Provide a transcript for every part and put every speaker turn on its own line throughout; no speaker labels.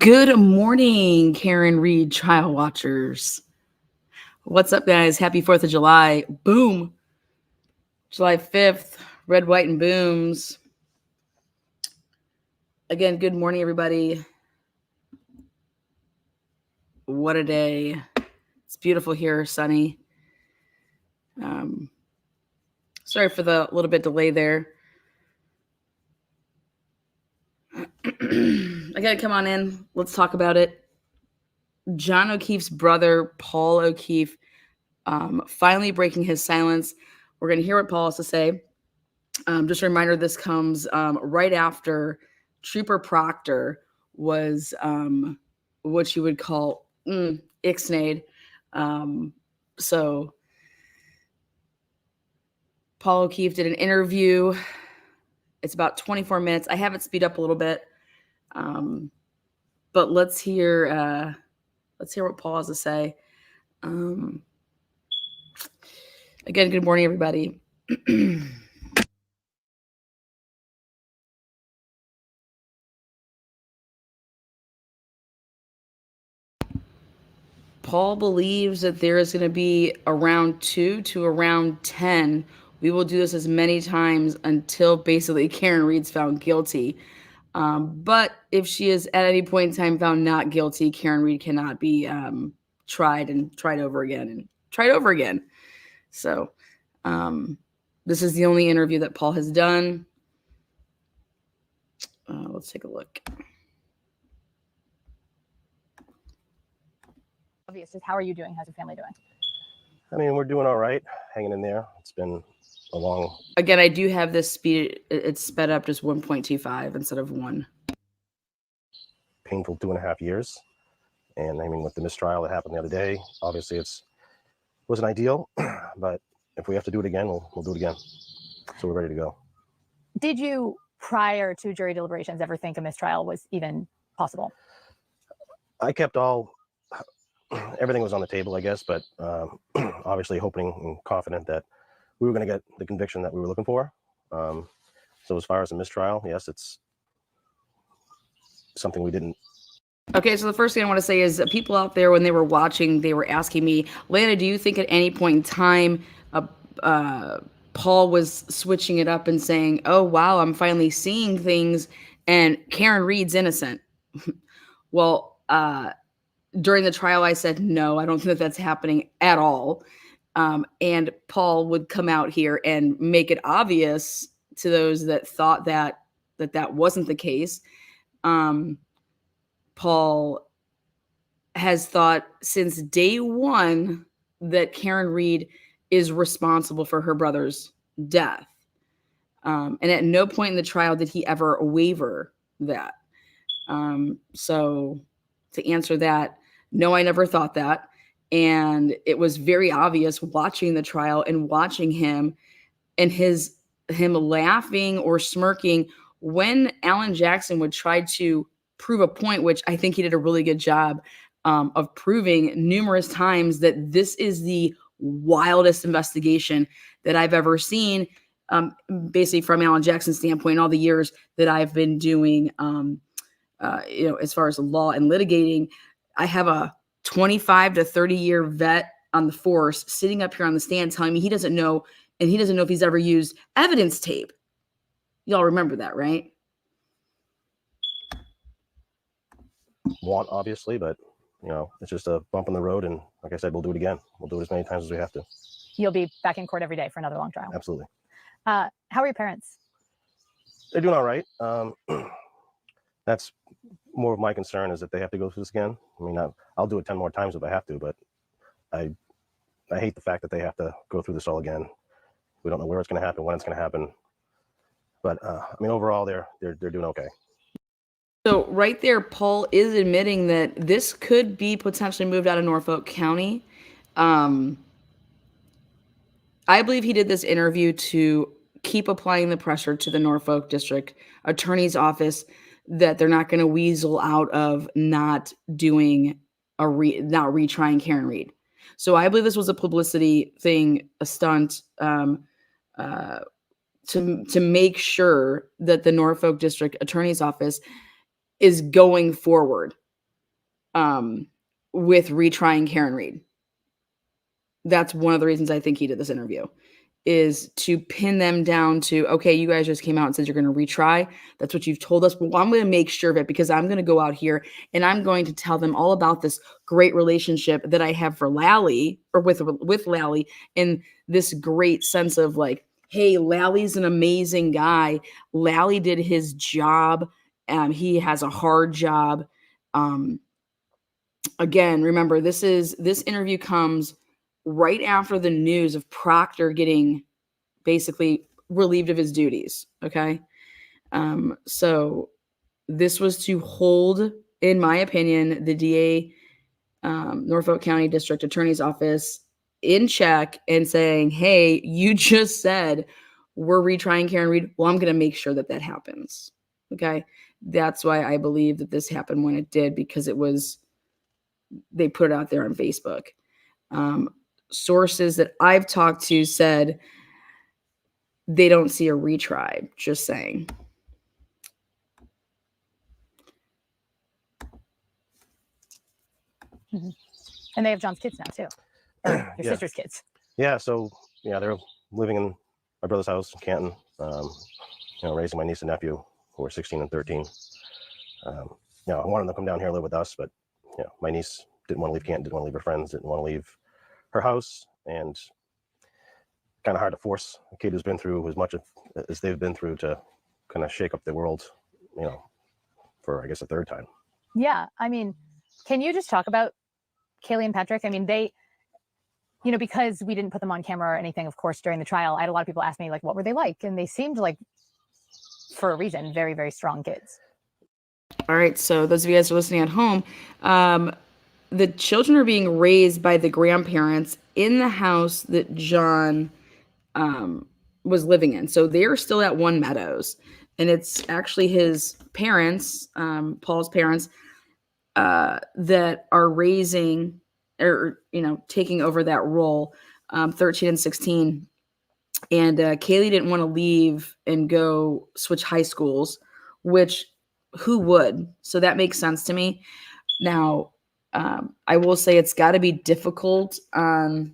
Good morning, Karen Reed trial watchers. What's up, guys? Happy 4th of July. Boom. July 5th. Red, white, and booms. Again, good morning, everybody. What a day. It's beautiful here, sunny. Sorry for the little bit delay there. I gotta come on in. Let's talk about it. John O'Keefe's brother, Paul O'Keefe, finally breaking his silence. We're going to hear what Paul has to say. Just a reminder, this comes right after Trooper Proctor was what you would call ixnayed. So Paul O'Keefe did an interview. It's about 24 minutes. I have it speed up a little bit. But let's hear what Paul has to say. Again, good morning, everybody. Paul believes that there is going to be around 2 to around 10. We will do this as many times until basically Karen Reed's found guilty. But if she is at any point in time found not guilty, Karen Reed cannot be tried over again. So this is the only interview that Paul has done. Let's take a look.
Obvious. How are you doing? How's your family doing?
I mean, we're doing all right, hanging in there. It's been a long...
Again, I do have this speed. It's sped up just 1.25 instead of 1.
Painful 2.5 years. And I mean, with the mistrial that happened the other day, obviously it wasn't ideal, but if we have to do it again, we'll do it again. So we're ready to go.
Did you, prior to jury deliberations, ever think a mistrial was even possible?
I kept everything was on the table, I guess, but obviously hoping and confident that we were going to get the conviction that we were looking for. So as far as a mistrial, yes, it's something we didn't.
Okay, so the first thing I want to say is that people out there, when they were watching, they were asking me, Lana, do you think at any point in time Paul was switching it up and saying, oh, wow, I'm finally seeing things, and Karen Reed's innocent? Well, during the trial, I said, no, I don't think that's happening at all. And Paul would come out here and make it obvious to those that thought that wasn't the case. Paul has thought since day one that Karen Reed is responsible for her brother's death. And at no point in the trial did he ever waver that. So to answer that, no, I never thought that. And it was very obvious watching the trial and watching him and him laughing or smirking when Alan Jackson would try to prove a point, which I think he did a really good job of proving numerous times that this is the wildest investigation that I've ever seen, basically from Alan Jackson's standpoint, all the years that I've been doing, as far as the law and litigating. I have a 25 to 30 year vet on the force sitting up here on the stand telling me he doesn't know if he's ever used evidence tape. Y'all remember that, right?
Want, obviously, but it's just a bump in the road, and like I said, we'll do it again. We'll do it as many times as we have to.
You'll be back in court every day for another long trial.
Absolutely.
How are your parents?
They're doing all right. That's more of my concern, is that they have to go through this again. I mean, I'll do it 10 more times if I have to, but I hate the fact that they have to go through this all again. We don't know where it's going to happen, when it's going to happen, but I mean, overall, they're doing okay.
So right there, Paul is admitting that this could be potentially moved out of Norfolk County. I believe he did this interview to keep applying the pressure to the Norfolk District Attorney's Office that they're not going to weasel out of not doing not retrying Karen Reed. So I believe this was a publicity thing, a stunt, to make sure that the Norfolk District Attorney's Office is going forward with retrying Karen Reed. That's one of the reasons I think he did this interview, is to pin them down to, okay, you guys just came out and said you're going to retry. That's what you've told us. But I'm going to make sure of it, because I'm going to go out here and I'm going to tell them all about this great relationship that I have for Lally, or with Lally, and this great sense of like, hey, Lally's an amazing guy. Lally did his job. He has a hard job. Again, remember, this interview comes right after the news of Proctor getting basically relieved of his duties. Okay. So this was to hold, in my opinion, the DA, Norfolk County District Attorney's Office in check and saying, hey, you just said we're retrying Karen Reed. Well, I'm going to make sure that happens. Okay. That's why I believe that this happened when it did, because they put it out there on Facebook. Sources that I've talked to said they don't see a retry, just saying.
Mm-hmm. And they have John's kids now too. Or your sister's kids.
Yeah. So yeah, they're living in my brother's house in Canton, raising my niece and nephew, who are 16 and 13. I wanted them to come down here and live with us, but my niece didn't want to leave Canton, didn't want to leave her friends, didn't want to leave her house, and kind of hard to force a kid who's been through as much as they've been through to kind of shake up their world, for, I guess, a third time.
Yeah. I mean, can you just talk about Kaylee and Patrick? I mean, they, because we didn't put them on camera or anything, of course, during the trial, I had a lot of people ask me, like, what were they like? And they seemed like, for a reason, very, very strong kids.
All right. So those of you guys who are listening at home, the children are being raised by the grandparents in the house that John was living in. So they are still at One Meadows, and it's actually his parents, Paul's parents, that are raising, or taking over that role, 13 and 16. And Kaylee didn't want to leave and go switch high schools, which who would? So that makes sense to me. Now, I will say it's got to be difficult on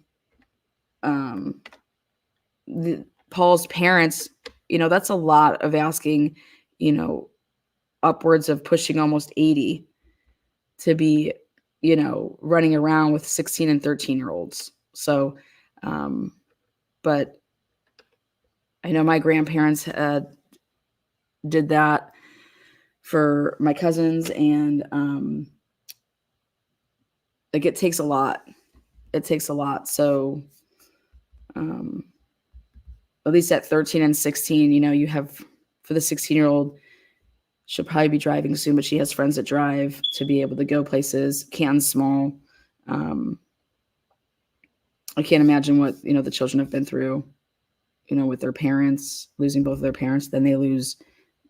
Paul's parents. That's a lot of asking, upwards of pushing almost 80 to be, running around with 16 and 13-year-olds. So, but I know my grandparents did that for my cousins, and like, it takes a lot. It takes a lot. So, at least at 13 and 16, you have, for the 16-year-old, she'll probably be driving soon, but she has friends that drive to be able to go places. Canton's small. I can't imagine what, the children have been through, with their parents, losing both of their parents. Then they lose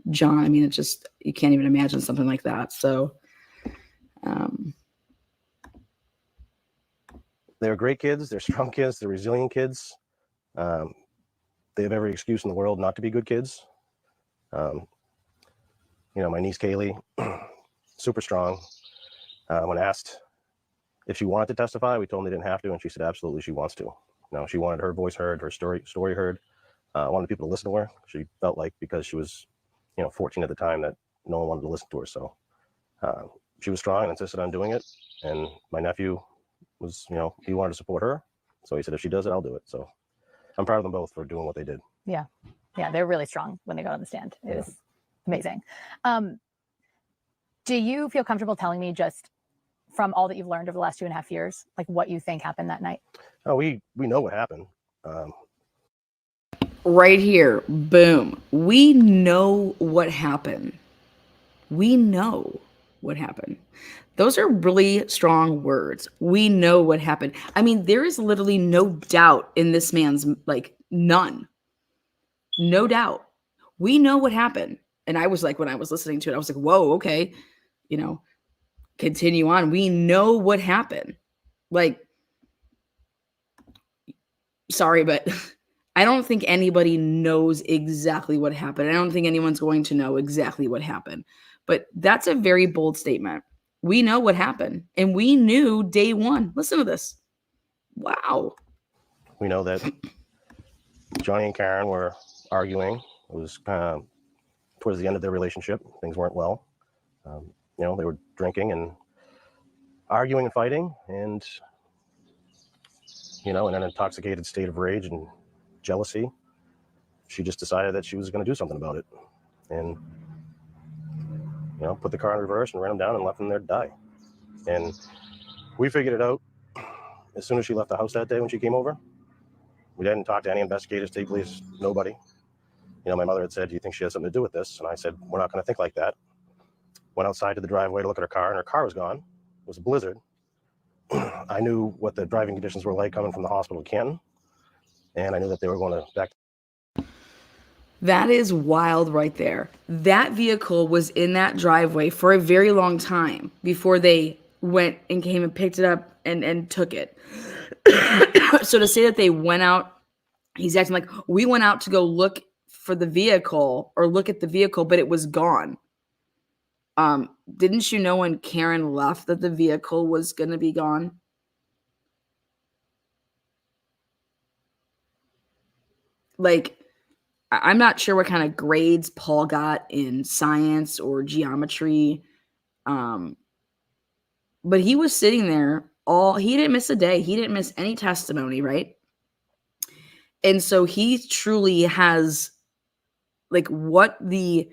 John. I mean, you can't even imagine something like that. So,
they're great kids. They're strong kids. They're resilient kids. They have every excuse in the world not to be good kids. My niece Kaylee, super strong. When asked if she wanted to testify, we told them they didn't have to, and she said absolutely she wants to. She wanted her voice heard, her story heard. Wanted people to listen to her. She felt like, because she was 14 at the time, that no one wanted to listen to her. So she was strong and insisted on doing it. And my nephew was, he wanted to support her. So he said, if she does it, I'll do it. So I'm proud of them both for doing what they did.
Yeah. Yeah. They're really strong when they got on the stand. It was amazing. Do you feel comfortable telling me, just from all that you've learned over the last 2.5 years, like, what you think happened that night?
Oh, we know what happened.
Right here. Boom. We know what happened. We know what happened. Those are really strong words. We know what happened. I mean, there is literally no doubt in this man's, none. No doubt. We know what happened. And I was like, when I was listening to it, I was like, whoa, okay. Continue on. We know what happened. Sorry, but I don't think anybody knows exactly what happened. I don't think anyone's going to know exactly what happened. But that's a very bold statement. We know what happened, and we knew day one. Listen to this. Wow.
We know that Johnny and Karen were arguing. It was towards the end of their relationship. Things weren't well. They were drinking and arguing and fighting, and in an intoxicated state of rage and jealousy, she just decided that she was going to do something about it, and put the car in reverse and ran him down and left him there to die. And we figured it out as soon as she left the house that day when she came over. We didn't talk to any investigators, state police, nobody. My mother had said, "Do you think she has something to do with this?" And I said, "We're not going to think like that." Went outside to the driveway to look at her car, and her car was gone. It was a blizzard. I knew what the driving conditions were like coming from the hospital to Canton, and I knew that they were going to back.
That is wild right there. That vehicle was in that driveway for a very long time before they went and came and picked it up and took it. So to say that they went out, he's acting like we went out to go look for the vehicle or look at the vehicle, but it was gone. Didn't you know when Karen left that the vehicle was going to be gone? Like, I'm not sure what kind of grades Paul got in science or geometry. But he was sitting there he didn't miss a day. He didn't miss any testimony, right? And so he truly has, like, what the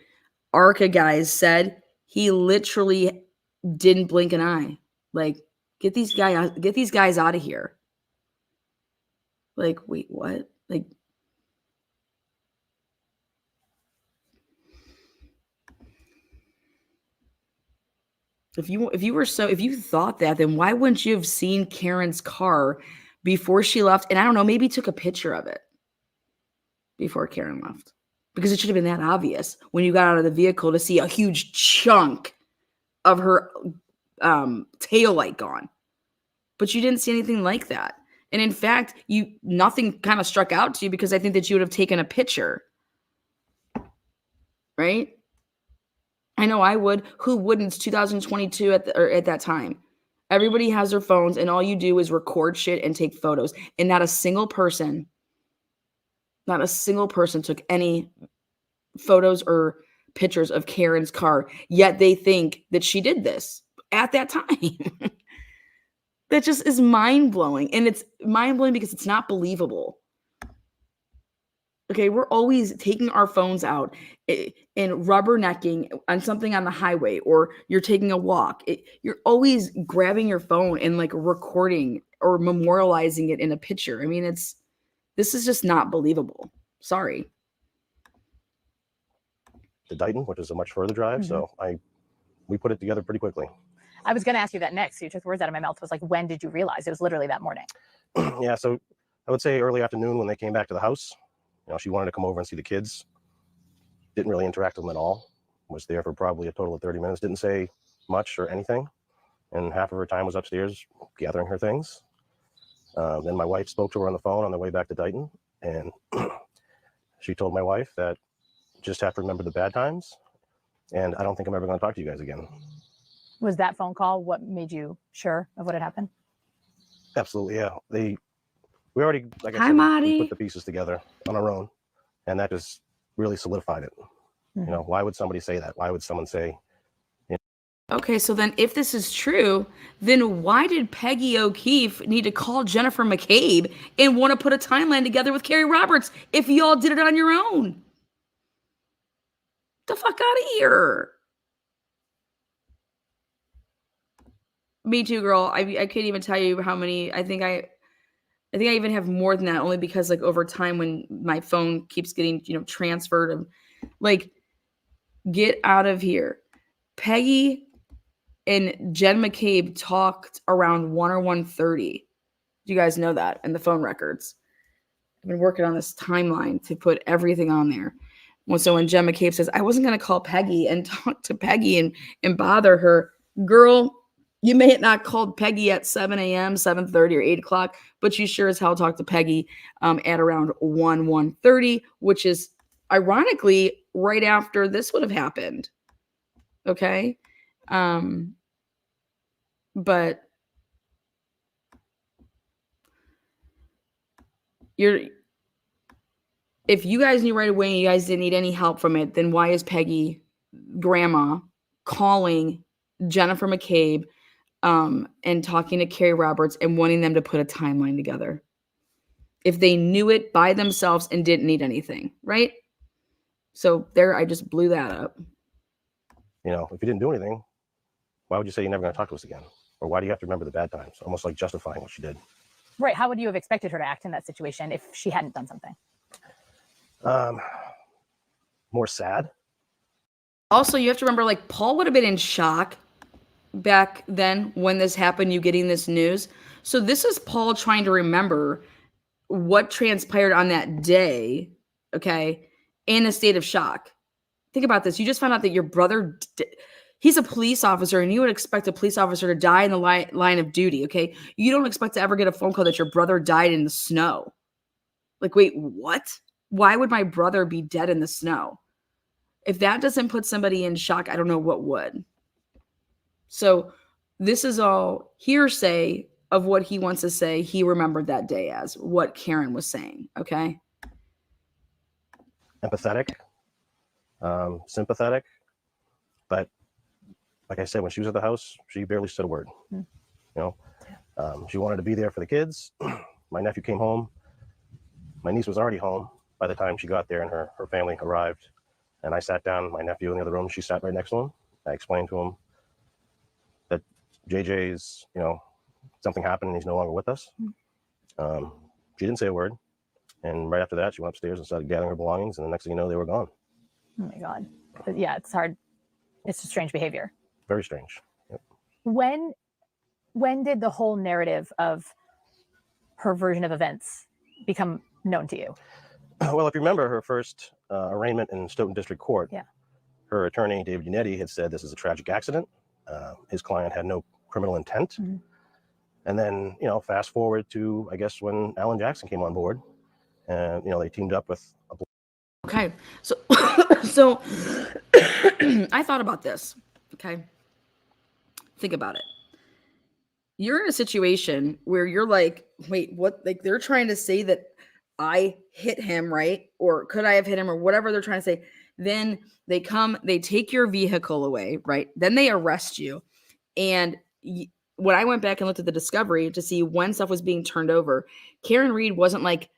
ARCA guys said, he literally didn't blink an eye. Like, get these guys out of here. Like, wait, what? Like, if you thought that, then why wouldn't you have seen Karen's car before she left? And I don't know, maybe took a picture of it before Karen left, because it should have been that obvious when you got out of the vehicle to see a huge chunk of her tail light gone. But you didn't see anything like that. And in fact, nothing kind of struck out to you because I think that you would have taken a picture. Right? I know I would. Who wouldn't? It's 2022 at that time. Everybody has their phones, and all you do is record shit and take photos. And not a single person took any photos or pictures of Karen's car, yet they think that she did this at that time. That just is mind-blowing. And it's mind-blowing because it's not believable. Okay, we're always taking our phones out and rubbernecking on something on the highway, or you're taking a walk. You're always grabbing your phone and like recording or memorializing it in a picture. I mean, this is just not believable. Sorry.
To Dighton, which is a much further drive, so we put it together pretty quickly.
I was going to ask you that next. You took the words out of my mouth. It was like, when did you realize? It was literally that morning.
Yeah, so I would say early afternoon when they came back to the house. She wanted to come over and see the kids. Didn't really interact with them at all. Was there for probably a total of 30 minutes. Didn't say much or anything. And half of her time was upstairs gathering her things. Then my wife spoke to her on the phone on the way back to Dighton. And she told my wife that just have to remember the bad times. And I don't think I'm ever going to talk to you guys again.
Was that phone call what made you sure of what had happened?
Absolutely, yeah. We already, like I
Hi,
said,
Marty.
we put the pieces together on our own, and that just really solidified it. Why would somebody say that? Why would someone say?
Okay, so then if this is true, then why did Peggy O'Keefe need to call Jennifer McCabe and want to put a timeline together with Carrie Roberts if y'all did it on your own? The fuck out of here. Me too, girl. I can't even tell you how many. I think I even have more than that, only because like over time when my phone keeps getting, transferred, and like, get out of here. Peggy and Jen McCabe talked around 1 or 1:30. You guys know that in the phone records. I've been working on this timeline to put everything on there. Well, so when Jen McCabe says, I wasn't going to call Peggy and talk to Peggy and bother her, girl, you may have not called Peggy at 7 a.m., 7:30 or 8 o'clock, but you sure as hell talked to Peggy at around 1:30, which is ironically right after this would have happened. Okay. But if you guys knew right away and you guys didn't need any help from it, then why is Peggy, grandma, calling Jennifer McCabe and talking to Carrie Roberts and wanting them to put a timeline together? If they knew it by themselves and didn't need anything, right? So there, I just blew that up.
You know, if you didn't do anything, why would you say you're never going to talk to us again? Or why do you have to remember the bad times? Almost like justifying what she did.
Right. How would you have expected her to act in that situation if she hadn't done something?
More sad.
Also, you have to remember, like, Paul would have been in shock back then when this happened, you getting this news. So this is Paul trying to remember what transpired on that day, okay, in a state of shock. Think about this. You just found out that your brother, he's a police officer, and you would expect a police officer to die in the line of duty, okay? You don't expect to ever get a phone call that your brother died in the snow. Like, wait, what? Why would my brother be dead in the snow? If that doesn't put somebody in shock, I don't know what would. So this is all hearsay of what he wants to say he remembered that day as, what Karen was saying, okay?
Empathetic, sympathetic, but like I said, when she was at the house, she barely said a word. You know, she wanted to be there for the kids. My nephew came home. My niece was already home by the time she got there, and her family arrived. And I sat down, my nephew in the other room, she sat right next to him. I explained to him that JJ's, you know, something happened and he's no longer with us. She didn't say a word. And right after that, she went upstairs and started gathering her belongings. And the next thing you know, they were gone.
Oh my God. Yeah, it's hard. It's a strange behavior.
Very strange. Yep.
When did the whole narrative of her version of events become known to you?
Well, if you remember her first arraignment in Stoughton District Court,
yeah,
her attorney, David Unetti, had said this is a tragic accident. His client had no criminal intent. Mm-hmm. And then, you know, fast forward to, I guess, when Alan Jackson came on board, and, you know, they teamed up with a...
Okay, so so I thought about this, okay? Think about it. You're in a situation where you're like, wait, what? Like, they're trying to say that I hit him, right? Or could I have hit him, or whatever they're trying to say. Then they come, they take your vehicle away, right? Then they arrest you. And when I went back and looked at the discovery to see when stuff was being turned over, Karen Reed wasn't like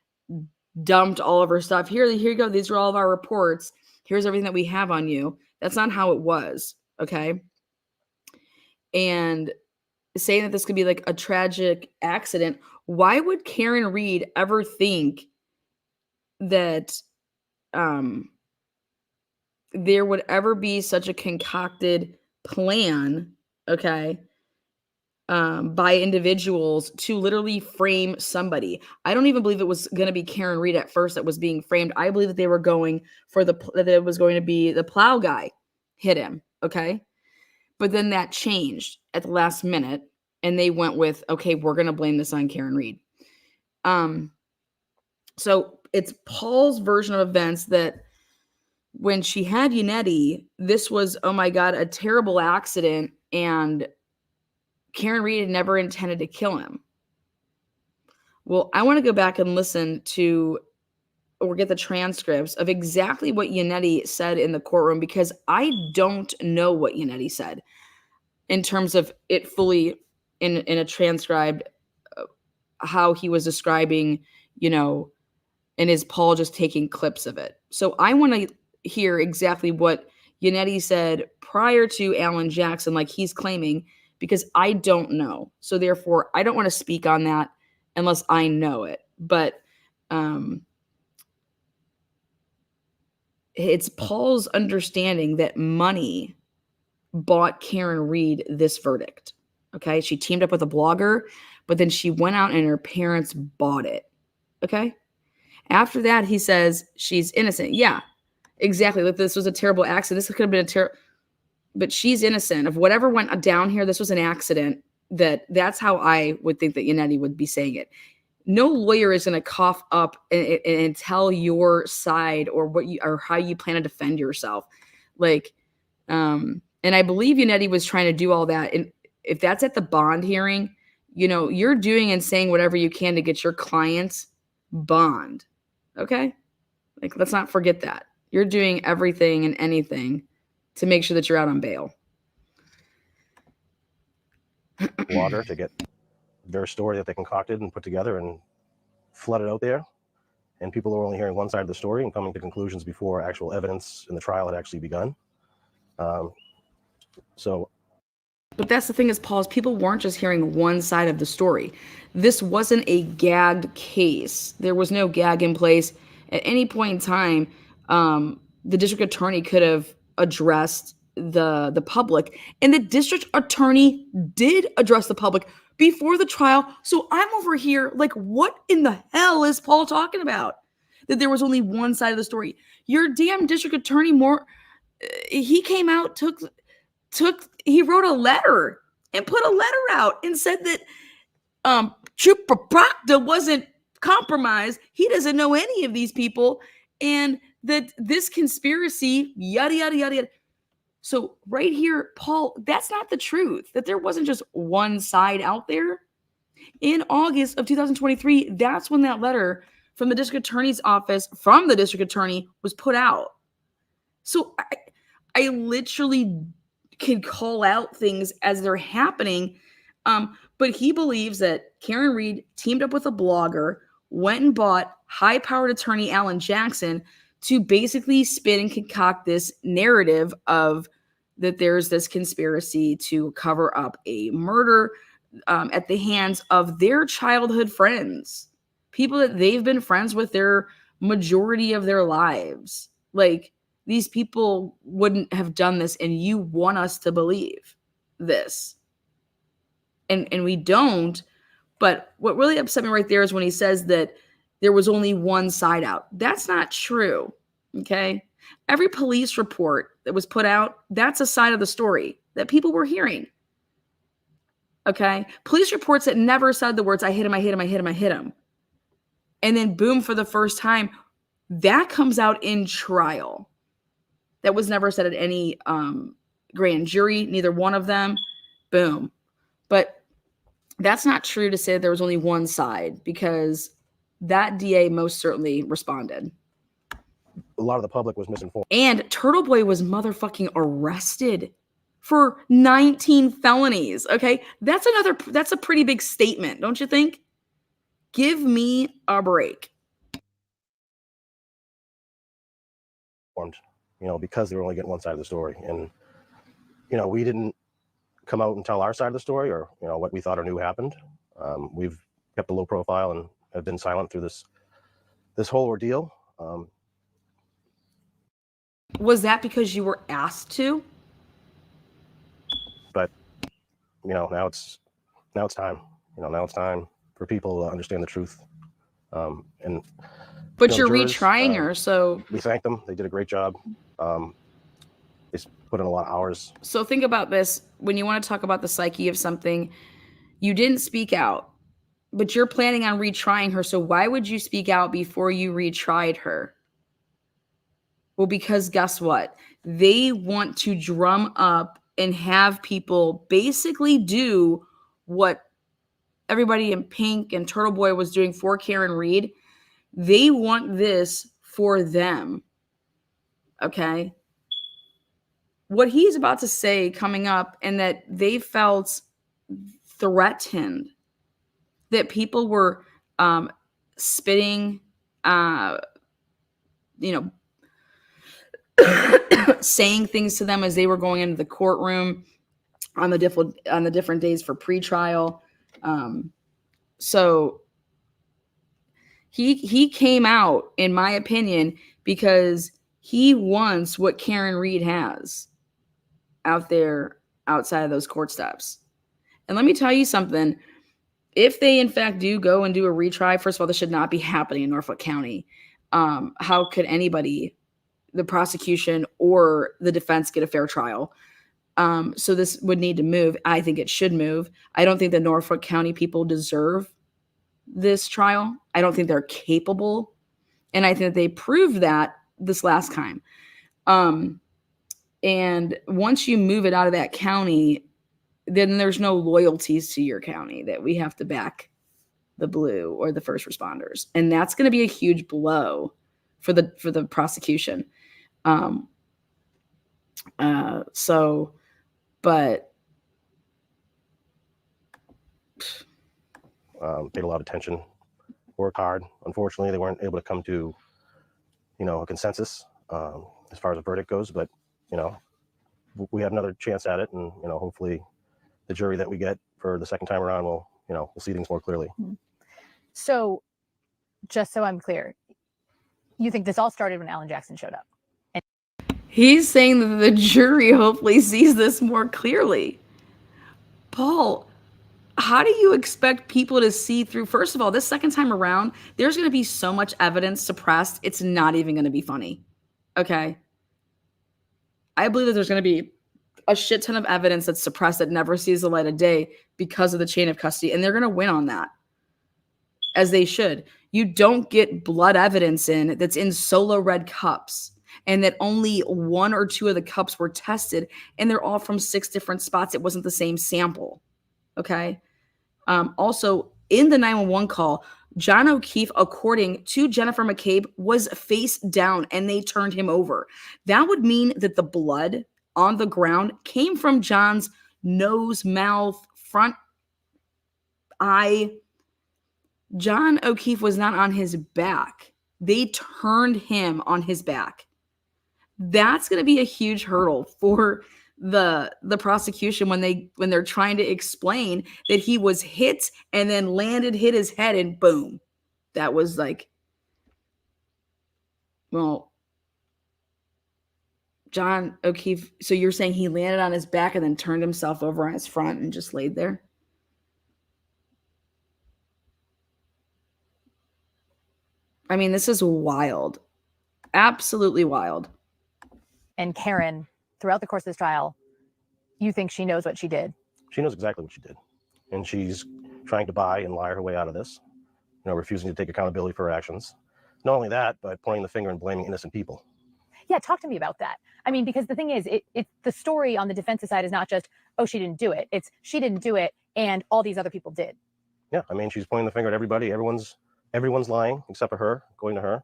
dumped all of her stuff. Here you go. These are all of our reports. Here's everything that we have on you. That's not how it was. Okay. And saying that this could be like a tragic accident, why would Karen Reed ever think that there would ever be such a concocted plan, okay, by individuals to literally frame somebody? I don't even believe it was going to be Karen Reed at first that was being framed. I believe that they were going for that it was going to be the plow guy hit him, okay? But then that changed at the last minute, and they went with, okay, we're going to blame this on Karen Reed. So it's Paul's version of events that when she had Unetti, this was, oh my God, a terrible accident, and Karen Reed had never intended to kill him. Well, I want to go back and listen to or get the transcripts of exactly what Unetti said in the courtroom, because I don't know what Unetti said in terms of it fully in a transcribed, how he was describing, you know, and is Paul just taking clips of it? So I want to hear exactly what Unetti said prior to Alan Jackson, like he's claiming, because I don't know. So therefore, I don't want to speak on that unless I know it. But it's Paul's understanding that money bought Karen Reed this verdict. Okay. She teamed up with a blogger, but then she went out and her parents bought it. Okay. After that, he says she's innocent. Yeah, exactly. Like, this was a terrible accident. This could have been a terrible, but she's innocent of whatever went down here. This was an accident. That's how I would think that Unetti would be saying it. No lawyer is going to cough up and tell your side or what you or how you plan to defend yourself. Like, and I believe Unetti was trying to do all that if that's at the bond hearing, you know, you're doing and saying whatever you can to get your client's bond. Okay? Like, let's not forget that. You're doing everything and anything to make sure that you're out on bail.
Water to get their story that they concocted and put together and flood it out there. And people are only hearing one side of the story and coming to conclusions before actual evidence in the trial had actually begun.
But that's the thing is, Paul, is people weren't just hearing one side of the story. This wasn't a gagged case. There was no gag in place. At any point in time, the district attorney could have addressed the public, and the district attorney did address the public before the trial. So I'm over here like, what in the hell is Paul talking about? That there was only one side of the story. Your damn district attorney he came out, he wrote a letter and put a letter out and said that Trooper Proctor wasn't compromised. He doesn't know any of these people, and that this conspiracy, yada, yada, yada, yada. So right here, Paul, that's not the truth, that there wasn't just one side out there. In August of 2023, that's when that letter from the district attorney's office, from the district attorney, was put out. So I literally can call out things as they're happening. But he believes that Karen Reed teamed up with a blogger, went and bought high-powered attorney Alan Jackson to basically spin and concoct this narrative of that there's this conspiracy to cover up a murder at the hands of their childhood friends, people that they've been friends with their majority of their lives. Like, these people wouldn't have done this, and you want us to believe this. And we don't. But what really upset me right there is when he says that there was only one side out. That's not true, okay? Every police report that was put out, that's a side of the story that people were hearing, okay? Police reports that never said the words, I hit him, I hit him, I hit him, I hit him. And then boom, for the first time, that comes out in trial. That was never said at any grand jury, neither one of them. Boom. But that's not true to say that there was only one side, because that DA most certainly responded.
A lot of the public was misinformed.
And Turtle Boy was motherfucking arrested for 19 felonies. Okay. That's a pretty big statement, don't you think? Give me a break.
You know, because they were only getting one side of the story. And, you know, we didn't come out and tell our side of the story, or, you know, what we thought or knew happened. We've kept a low profile and have been silent through this whole ordeal.
Was that because you were asked to?
But, you know, now it's time. You know, now it's time for people to understand the truth. And
but
you know,
you're
jurors,
retrying her, so
we thank them. They did a great job. They put in a lot of hours.
So think about this. When you want to talk about the psyche of something, you didn't speak out, but you're planning on retrying her. So why would you speak out before you retried her? Well, because guess what? They want to drum up and have people basically do what everybody in Pink and Turtle Boy was doing for Karen Reed. They want this for them. Okay? What he's about to say coming up, and that they felt threatened, that people were spitting, saying things to them as they were going into the courtroom on the different days for pretrial. So he came out, in my opinion, because he wants what Karen Reed has out there outside of those court steps. And let me tell you something. If they in fact do go and do a retry, first of all, this should not be happening in Norfolk County. How could anybody, the prosecution or the defense, get a fair trial? So this would need to move. I think it should move. I don't think the Norfolk County people deserve this trial. I don't think they're capable. And I think that they proved that this last time. And once you move it out of that county, then there's no loyalties to your county that we have to back the blue or the first responders. And that's going to be a huge blow for the prosecution. But
paid a lot of attention, worked hard. Unfortunately, they weren't able to come to, a consensus as far as a verdict goes. But, we have another chance at it. And, hopefully the jury that we get for the second time around will, we'll see things more clearly.
So just so I'm clear, you think this all started when Alan Jackson showed up?
He's saying that the jury hopefully sees this more clearly. Paul, how do you expect people to see through? First of all, this second time around, there's going to be so much evidence suppressed, it's not even going to be funny. Okay? I believe that there's going to be a shit ton of evidence that's suppressed that never sees the light of day because of the chain of custody, and they're going to win on that, as they should. You don't get blood evidence in that's in solo red cups, and that only 1 or 2 of the cups were tested, and they're all from 6 different spots. It wasn't the same sample. Okay. Also, in the 911 call, John O'Keefe, according to Jennifer McCabe, was face down and they turned him over. That would mean that the blood on the ground came from John's nose, mouth, front eye. John O'Keefe was not on his back. They turned him on his back. That's going to be a huge hurdle for the prosecution when they're trying to explain that he was hit and then landed, hit his head, and boom. That was like, well, John O'Keefe, so you're saying he landed on his back and then turned himself over on his front and just laid there? I mean, this is wild. Absolutely wild.
And Karen, throughout the course of this trial, you think she knows what she did?
She knows exactly what she did. And she's trying to buy and lie her way out of this, refusing to take accountability for her actions. Not only that, but pointing the finger and blaming innocent people.
Yeah, talk to me about that. I mean, because the thing is, the story on the defensive side is not just, oh, she didn't do it. It's she didn't do it and all these other people did.
Yeah, I mean, she's pointing the finger at everybody. Everyone's lying except for her, going to her.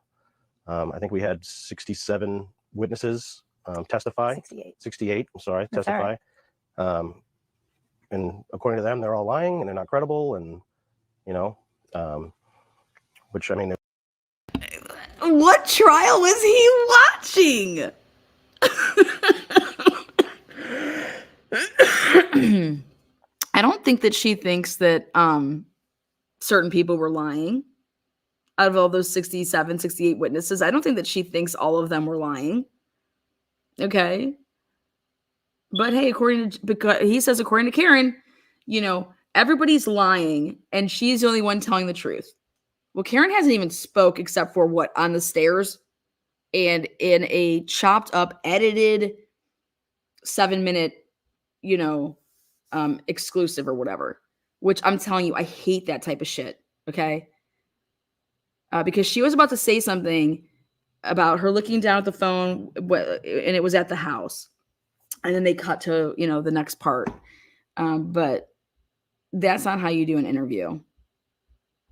I think we had 67 witnesses testify. 68, I'm sorry, testify. Right. And according to them, they're all lying and they're not credible. And, which, I mean,
what trial was he watching? I don't think that she thinks that certain people were lying. Out of all those 67, 68 witnesses, I don't think that she thinks all of them were lying. Okay. But hey, because he says, according to Karen, everybody's lying and she's the only one telling the truth. Well, Karen hasn't even spoke except for what, on the stairs and in a chopped up, edited 7-minute, exclusive or whatever, which I'm telling you, I hate that type of shit. Okay. Because she was about to say something about her looking down at the phone and it was at the house. And then they cut to, the next part. But that's not how you do an interview.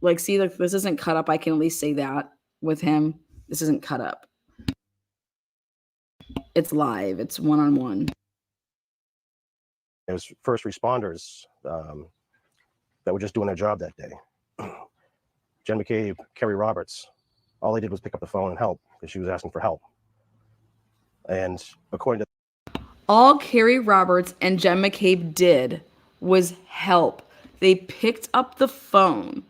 Like, see, like, this isn't cut up. I can at least say that with him. This isn't cut up. It's live. It's one-on-one.
It was first responders that were just doing their job that day. Jen McCabe, Kerry Roberts, all they did was pick up the phone and help because she was asking for help. And according to
all Kerry Roberts and Jen McCabe did was help. They picked up the phone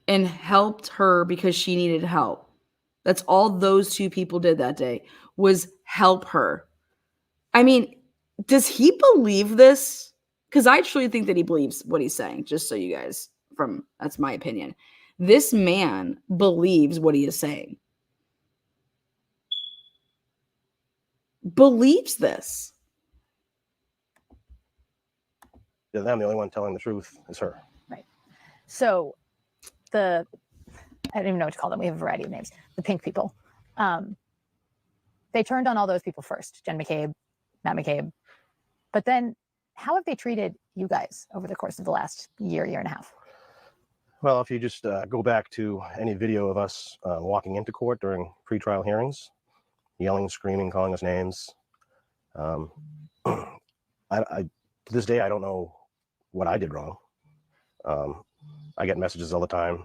and helped her because she needed help. That's all those 2 people did that day, was help her. I mean, does he believe this? Because I truly think that he believes what he's saying, just so you guys, that's my opinion. This man believes what he is saying. Believes this.
them, the only one telling the truth is her.
Right. So I don't even know what to call them. We have a variety of names. The pink people. They turned on all those people first. Jen McCabe, Matt McCabe. But then how have they treated you guys over the course of the last year and a half?
Well, if you just go back to any video of us walking into court during pretrial hearings, yelling, screaming, calling us names, to this day, I don't know what I did wrong. I get messages all the time,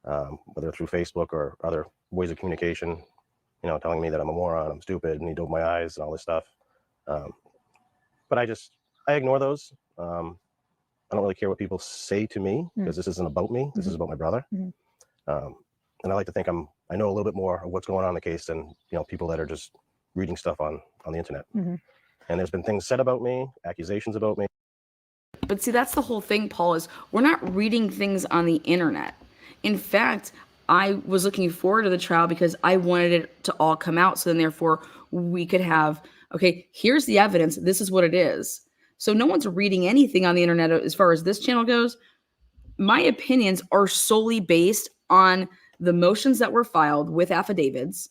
whether through Facebook or other ways of communication, telling me that I'm a moron, I'm stupid, and he opened my eyes and all this stuff. But I ignore those. I don't really care what people say to me, because this isn't about me. This is about my brother. And I like to think I know a little bit more of what's going on in the case than people that are just reading stuff on the internet. And there's been things said about me, accusations about me.
But see, that's the whole thing, Paul, is we're not reading things on the internet. In fact, I was looking forward to the trial because I wanted it to all come out. So then therefore we could have, okay, here's the evidence. This is what it is. So no one's reading anything on the internet as far as this channel goes. My opinions are solely based on the motions that were filed with affidavits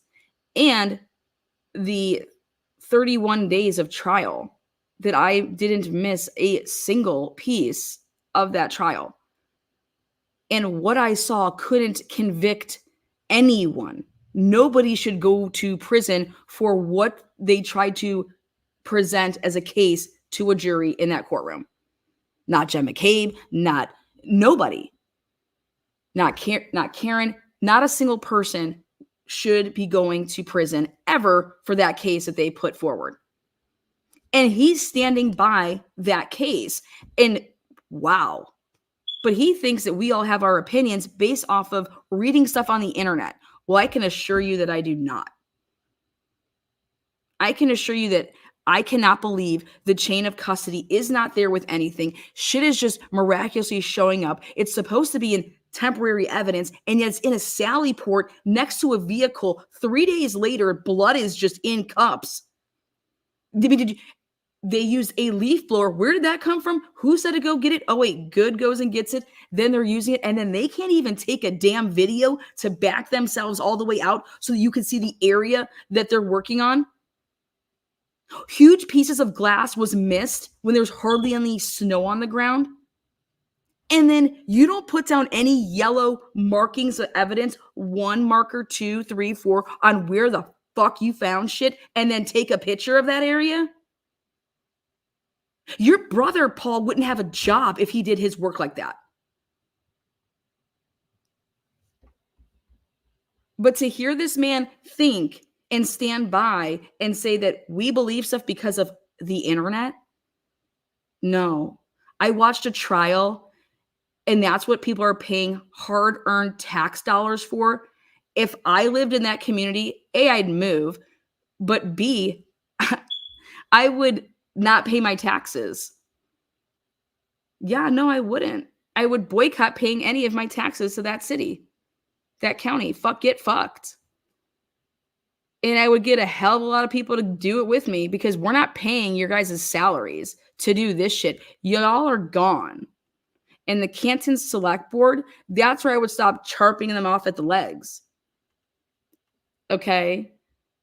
and the 31 days of trial that I didn't miss a single piece of that trial. And what I saw couldn't convict anyone. Nobody should go to prison for what they tried to present as a case to a jury in that courtroom. Not Jen McCabe, not nobody. Not Karen, not a single person should be going to prison ever for that case that they put forward. And he's standing by that case. And wow. But he thinks that we all have our opinions based off of reading stuff on the internet. Well, I can assure you that I do not. I can assure you that I cannot believe the chain of custody is not there with anything. Shit is just miraculously showing up. It's supposed to be in temporary evidence, and yet it's in a Sally port next to a vehicle. 3 days later, blood is just in cups. They used a leaf blower. Where did that come from? Who said to go get it? Oh, wait, Good goes and gets it. Then they're using it. And then they can't even take a damn video to back themselves all the way out so that you can see the area that they're working on. Huge pieces of glass was missed when there's hardly any snow on the ground. And then you don't put down any yellow markings of evidence, 1 marker, 2, 3, 4, on where the fuck you found shit, and then take a picture of that area. Your brother, Paul, wouldn't have a job if he did his work like that. But to hear this man think and stand by and say that we believe stuff because of the internet, no. I watched a trial, and that's what people are paying hard-earned tax dollars for. If I lived in that community, A, I'd move, but B, I would not pay my taxes. Yeah, no, I wouldn't. I would boycott paying any of my taxes to that city, that county. Get fucked. And I would get a hell of a lot of people to do it with me because we're not paying your guys' salaries to do this shit. Y'all are gone. And the Canton Select Board, that's where I would stop charping them off at the legs. Okay?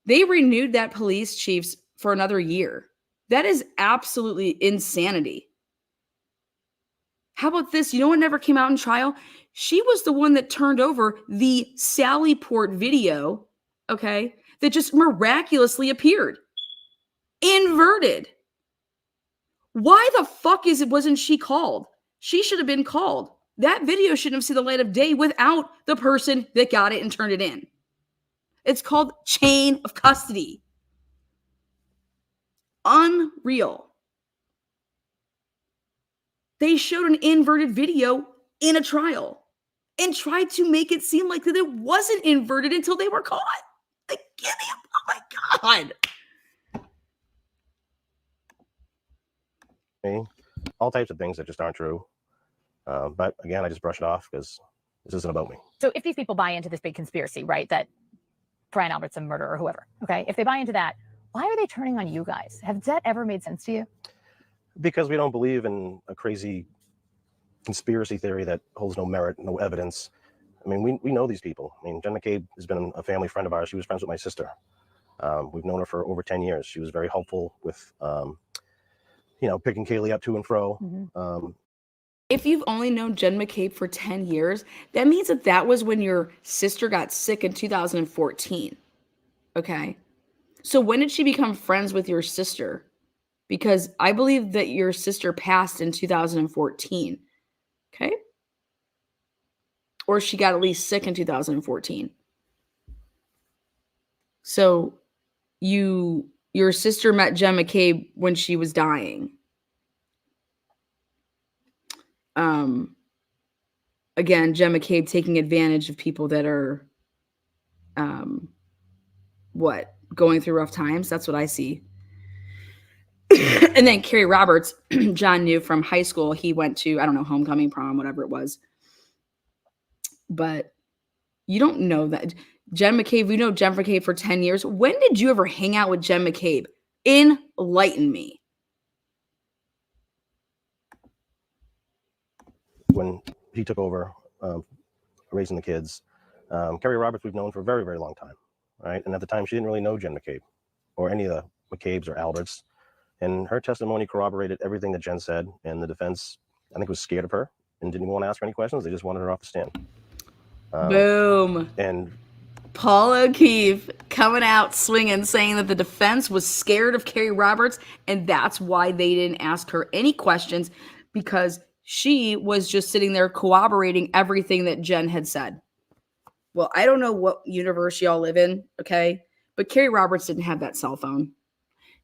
They renewed that police chiefs for another year. That is absolutely insanity. How about this? You know what never came out in trial? She was the one that turned over the Sally Port video, okay, that just miraculously appeared. Inverted. Why the fuck wasn't she called? She should have been called. That video shouldn't have seen the light of day without the person that got it and turned it in. It's called chain of custody. Unreal. They showed an inverted video in a trial and tried to make it seem like that it wasn't inverted until they were caught. Like, give me oh my God.
All types of things that just aren't true. But again, I just brush it off because this isn't about me.
So if these people buy into this big conspiracy, right, that Brian Albert's a murderer or whoever, okay, if they buy into that, why are they turning on you guys? Has that ever made sense to you?
Because we don't believe in a crazy conspiracy theory that holds no merit, no evidence. I mean, we know these people. I mean, Jen McCabe has been a family friend of ours. She was friends with my sister. We've known her for over 10 years. She was very helpful with, picking Kaylee up to and fro.
Mm-hmm.
If you've only known Jen McCabe for 10 years, that means that was when your sister got sick in 2014. Okay. So when did she become friends with your sister? Because I believe that your sister passed in 2014. Okay. Or she got at least sick in 2014. So your sister met Jen McCabe when she was dying. Again, Jen McCabe taking advantage of people that are going through rough times. That's what I see. And then Carrie Roberts, John knew from high school. He went to, I don't know, homecoming, prom, whatever it was. But you don't know that. Jen McCabe, we know Jen McCabe for 10 years. When did you ever hang out with Jen McCabe? Enlighten me.
When he took over raising the kids, Carrie Roberts we've known for a very, very long time, right? And at the time, she didn't really know Jen McCabe or any of the McCabes or Alberts. And her testimony corroborated everything that Jen said. And the defense, I think, was scared of her and didn't even want to ask her any questions. They just wanted her off the stand.
Boom.
And
Paul Keefe coming out swinging, saying that the defense was scared of Carrie Roberts, and that's why they didn't ask her any questions, because she was just sitting there corroborating everything that Jen had said. Well, I don't know what universe y'all live in, okay? But Carrie Roberts didn't have that cell phone.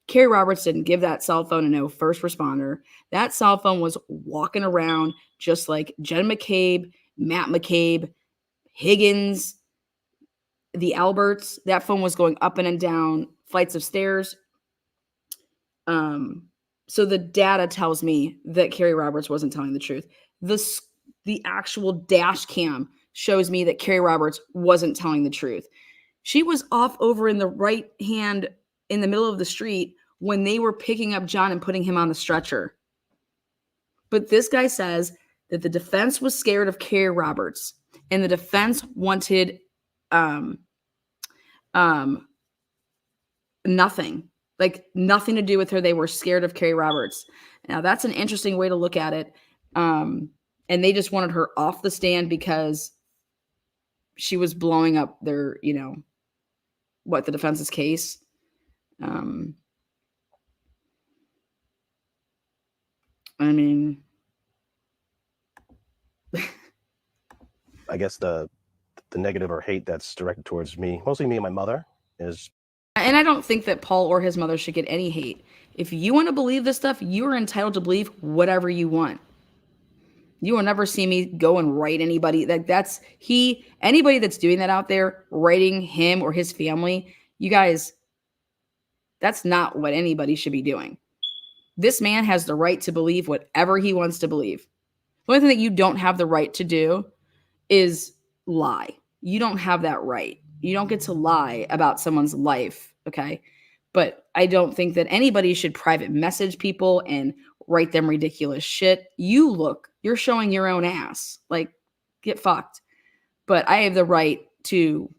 Carrie Roberts didn't give that cell phone to no first responder. That cell phone was walking around just like Jen McCabe, Matt McCabe, Higgins, the Alberts. That phone was going up and down flights of stairs. So the data tells me that Carrie Roberts wasn't telling the truth. The actual dash cam shows me that Carrie Roberts wasn't telling the truth. She was off over in the right hand in the middle of the street when they were picking up John and putting him on the stretcher. But this guy says that the defense was scared of Carrie Roberts, and the defense wanted nothing to do with her. They were scared of Carrie Roberts. Now that's an interesting way to look at it. And they just wanted her off the stand because she was blowing up their, the defense's case. I mean,
I guess the negative or hate that's directed towards me, mostly me and my mother, is.
And I don't think that Paul or his mother should get any hate. If you want to believe this stuff, you are entitled to believe whatever you want. You will never see me go and write anybody. Anybody that's doing that out there, writing him or his family, you guys, that's not what anybody should be doing. This man has the right to believe whatever he wants to believe. The only thing that you don't have the right to do is lie. You don't have that right. You don't get to lie about someone's life, okay? But I don't think that anybody should private message people and write them ridiculous shit. You're showing your own ass. Like, get fucked. But I have the right to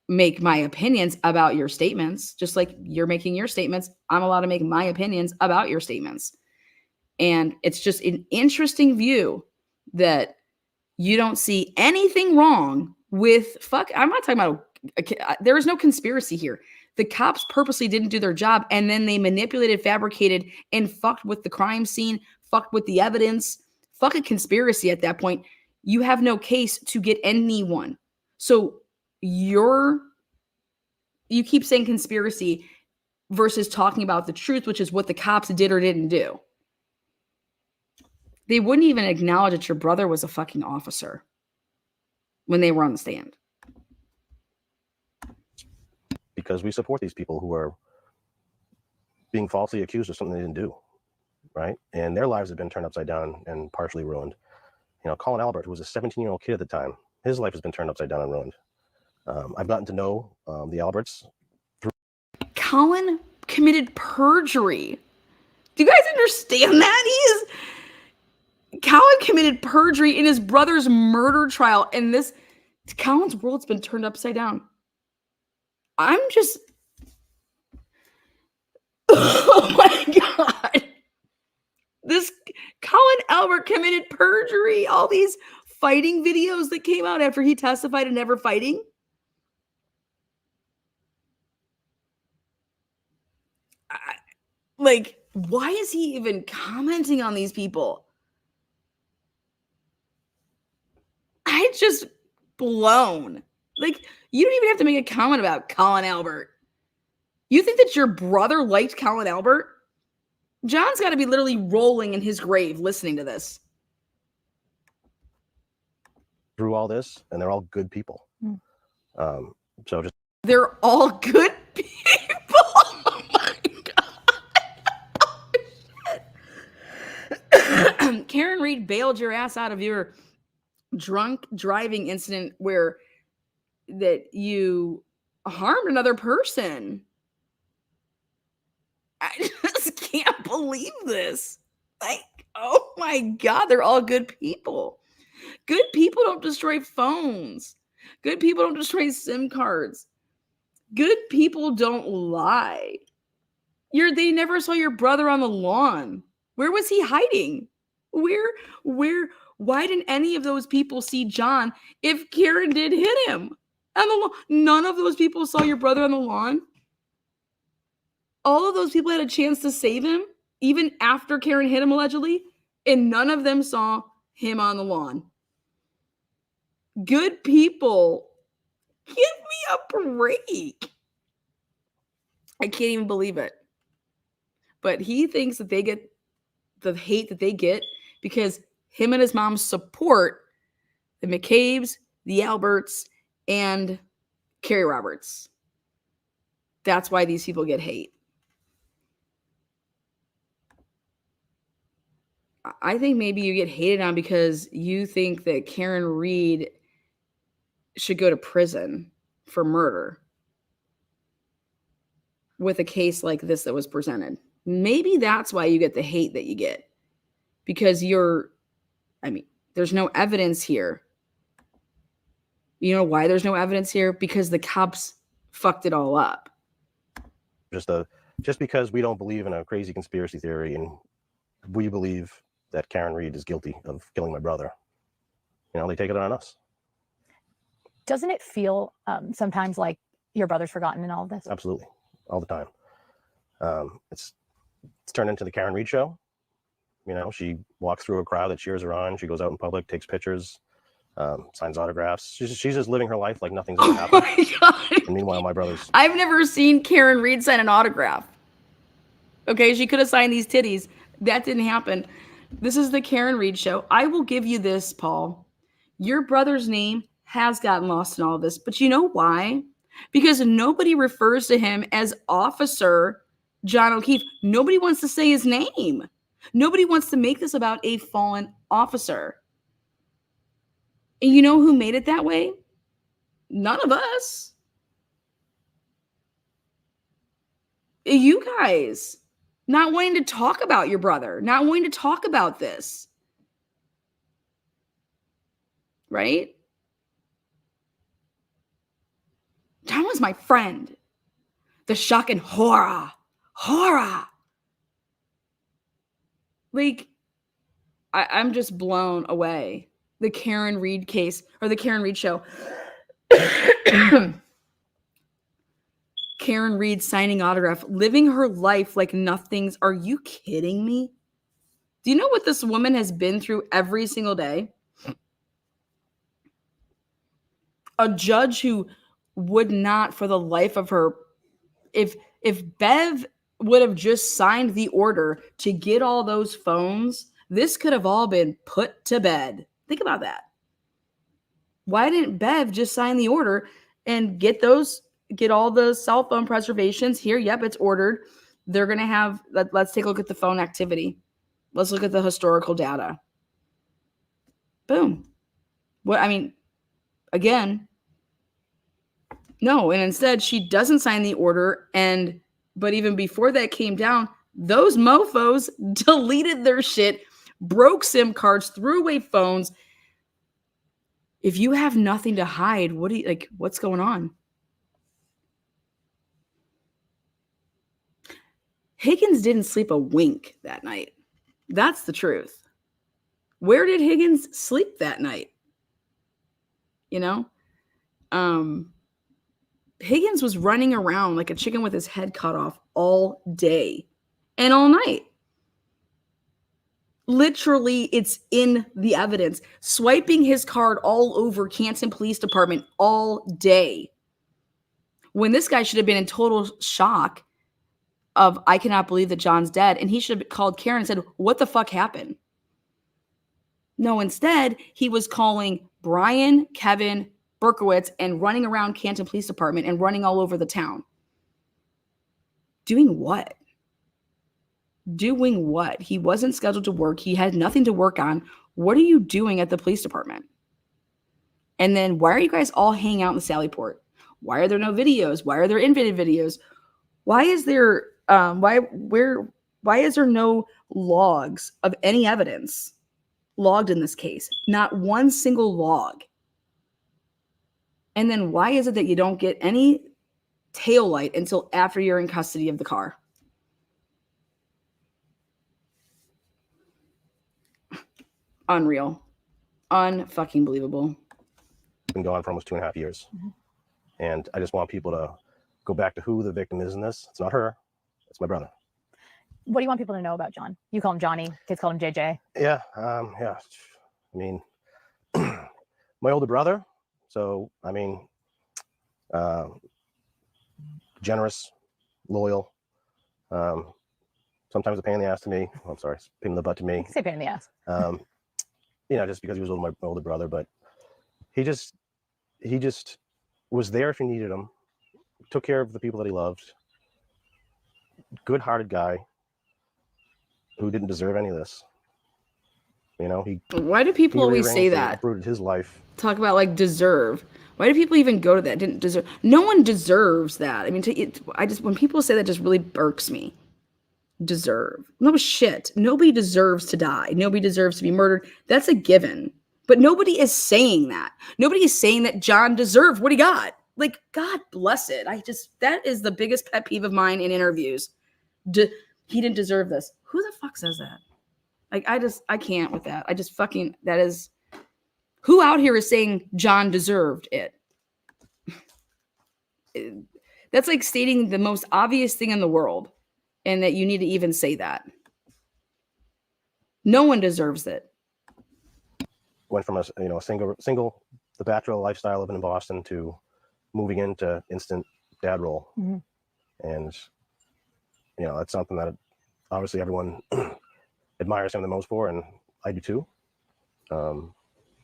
make my opinions about your statements, just like you're making your statements. I'm allowed to make my opinions about your statements. And it's just an interesting view that you don't see anything wrong with I'm not talking about, there is no conspiracy here. The cops purposely didn't do their job, and then they manipulated, fabricated, and fucked with the crime scene, fucked with the evidence. Fuck a conspiracy at that point. You have no case to get anyone. So you keep saying conspiracy versus talking about the truth, which is what the cops did or didn't do. They wouldn't even acknowledge that your brother was a fucking officer when they were on the stand.
Because we support these people who are being falsely accused of something they didn't do, right? And their lives have been turned upside down and partially ruined. Colin Albert, who was a 17-year-old kid at the time, his life has been turned upside down and ruined. I've gotten to know the Alberts.
Colin committed perjury. Do you guys understand that? Colin committed perjury in his brother's murder trial, and Colin's world's been turned upside down. I'm just, oh my God. This Colin Albert committed perjury. All these fighting videos that came out after he testified and never fighting. Like, why is he even commenting on these people? I just blown. Like, you don't even have to make a comment about Colin Albert. You think that your brother liked Colin Albert? John's got to be literally rolling in his grave listening to this.
Through all this, and they're all good people. So just
they're all good people. Oh my God. Karen Reed bailed your ass out of your drunk driving incident where that you harmed another person. I just can't believe this. Like, oh my God, they're all good people. Good people don't destroy phones. Good people don't destroy SIM cards. Good people don't lie. They never saw your brother on the lawn. Where was he hiding? Why didn't any of those people see John if Karen did hit him on the lawn? None of those people saw your brother on the lawn. All of those people had a chance to save him, even after Karen hit him allegedly, and none of them saw him on the lawn. Good people. Give me a break. I can't even believe it. But he thinks that they get the hate that they get because him and his mom support the McCabe's, the Alberts, and Carrie Roberts. That's why these people get hate. I think maybe you get hated on because you think that Karen Reed should go to prison for murder with a case like this that was presented. Maybe that's why you get the hate that you get. Because there's no evidence here. You know why there's no evidence here? Because the cops fucked it all up.
Just because we don't believe in a crazy conspiracy theory and we believe that Karen Reed is guilty of killing my brother, they take it on us.
Doesn't it feel sometimes like your brother's forgotten in all of this?
Absolutely. All the time. It's turned into the Karen Reed show. She walks through a crowd that cheers her on. She goes out in public, takes pictures, signs autographs. She's just living her life like nothing's ever happened.
Oh my God.
And meanwhile, my brother's...
I've never seen Karen Reed sign an autograph. Okay, she could have signed these titties. That didn't happen. This is the Karen Reed show. I will give you this, Paul. Your brother's name has gotten lost in all of this. But you know why? Because nobody refers to him as Officer John O'Keefe. Nobody wants to say his name. Nobody wants to make this about a fallen officer. And you know who made it that way? None of us. You guys. Not wanting to talk about your brother. Not wanting to talk about this. Right? John was my friend. The shock and horror. Horror. Like, I'm just blown away. The Karen Reed case, or the Karen Reed show. Karen Reed signing autograph, living her life like nothing's. Are you kidding me? Do you know what this woman has been through every single day? A judge who would not, for the life of her, if Bev would have just signed the order to get all those phones, this could have all been put to bed. Think about that. Why didn't Bev just sign the order and get all the cell phone preservations here? Yep, it's ordered. They're going to have, let's take a look at the phone activity. Let's look at the historical data. Boom. Again, no. And instead she doesn't sign the order. But even before that came down, those mofos deleted their shit, broke SIM cards, threw away phones. If you have nothing to hide, what's going on? Higgins didn't sleep a wink that night. That's the truth. Where did Higgins sleep that night? You know? Higgins was running around like a chicken with his head cut off all day and all night. Literally, it's in the evidence. Swiping his card all over Canton Police Department all day. When this guy should have been in total shock of, I cannot believe that John's dead. And he should have called Karen and said, what the fuck happened? No, instead, he was calling Brian, Kevin, Berkowitz, and running around Canton Police Department and running all over the town. Doing what? Doing what? He wasn't scheduled to work. He had nothing to work on. What are you doing at the police department? And then why are you guys all hanging out in Sallyport? Why are there no videos? Why are there invented videos? Why is there why is there no logs of any evidence logged in this case? Not one single log. And then why is it that you don't get any tail light until after you're in custody of the car? Unreal. Unfucking believable.
Been gone for almost 2.5 years. And I just want people to go back to who the victim is in this. It's not her. It's my brother.
What do you want people to know about John? You call him Johnny. Kids call him JJ.
Yeah. Yeah. I mean, my older brother. So, I mean, generous, loyal, sometimes a pain in the ass to me. Oh, I'm sorry, pain in the butt to me.
You can say pain in the ass.
You know, just because he was my older brother, but he just was there if you needed him, took care of the people that he loved, good-hearted guy who didn't deserve any of this. You know,
why do people always say that?
Uprooted his life.
Talk about like deserve. Why do people even go to that? Didn't deserve. No one deserves that. I mean, when people say that, just really irks me. Deserve. No shit. Nobody deserves to die. Nobody deserves to be murdered. That's a given. But nobody is saying that. Nobody is saying that John deserved what he got. Like, God bless it. That is the biggest pet peeve of mine in interviews. He didn't deserve this. Who the fuck says that? Like, I can't with that. That is, who out here is saying John deserved it? That's like stating the most obvious thing in the world, and that you need to even say that. No one deserves it.
Went from a single, the bachelor lifestyle living in Boston to moving into instant dad role. Mm-hmm. And, you know, that's something that obviously everyone admires him the most for, and I do too. You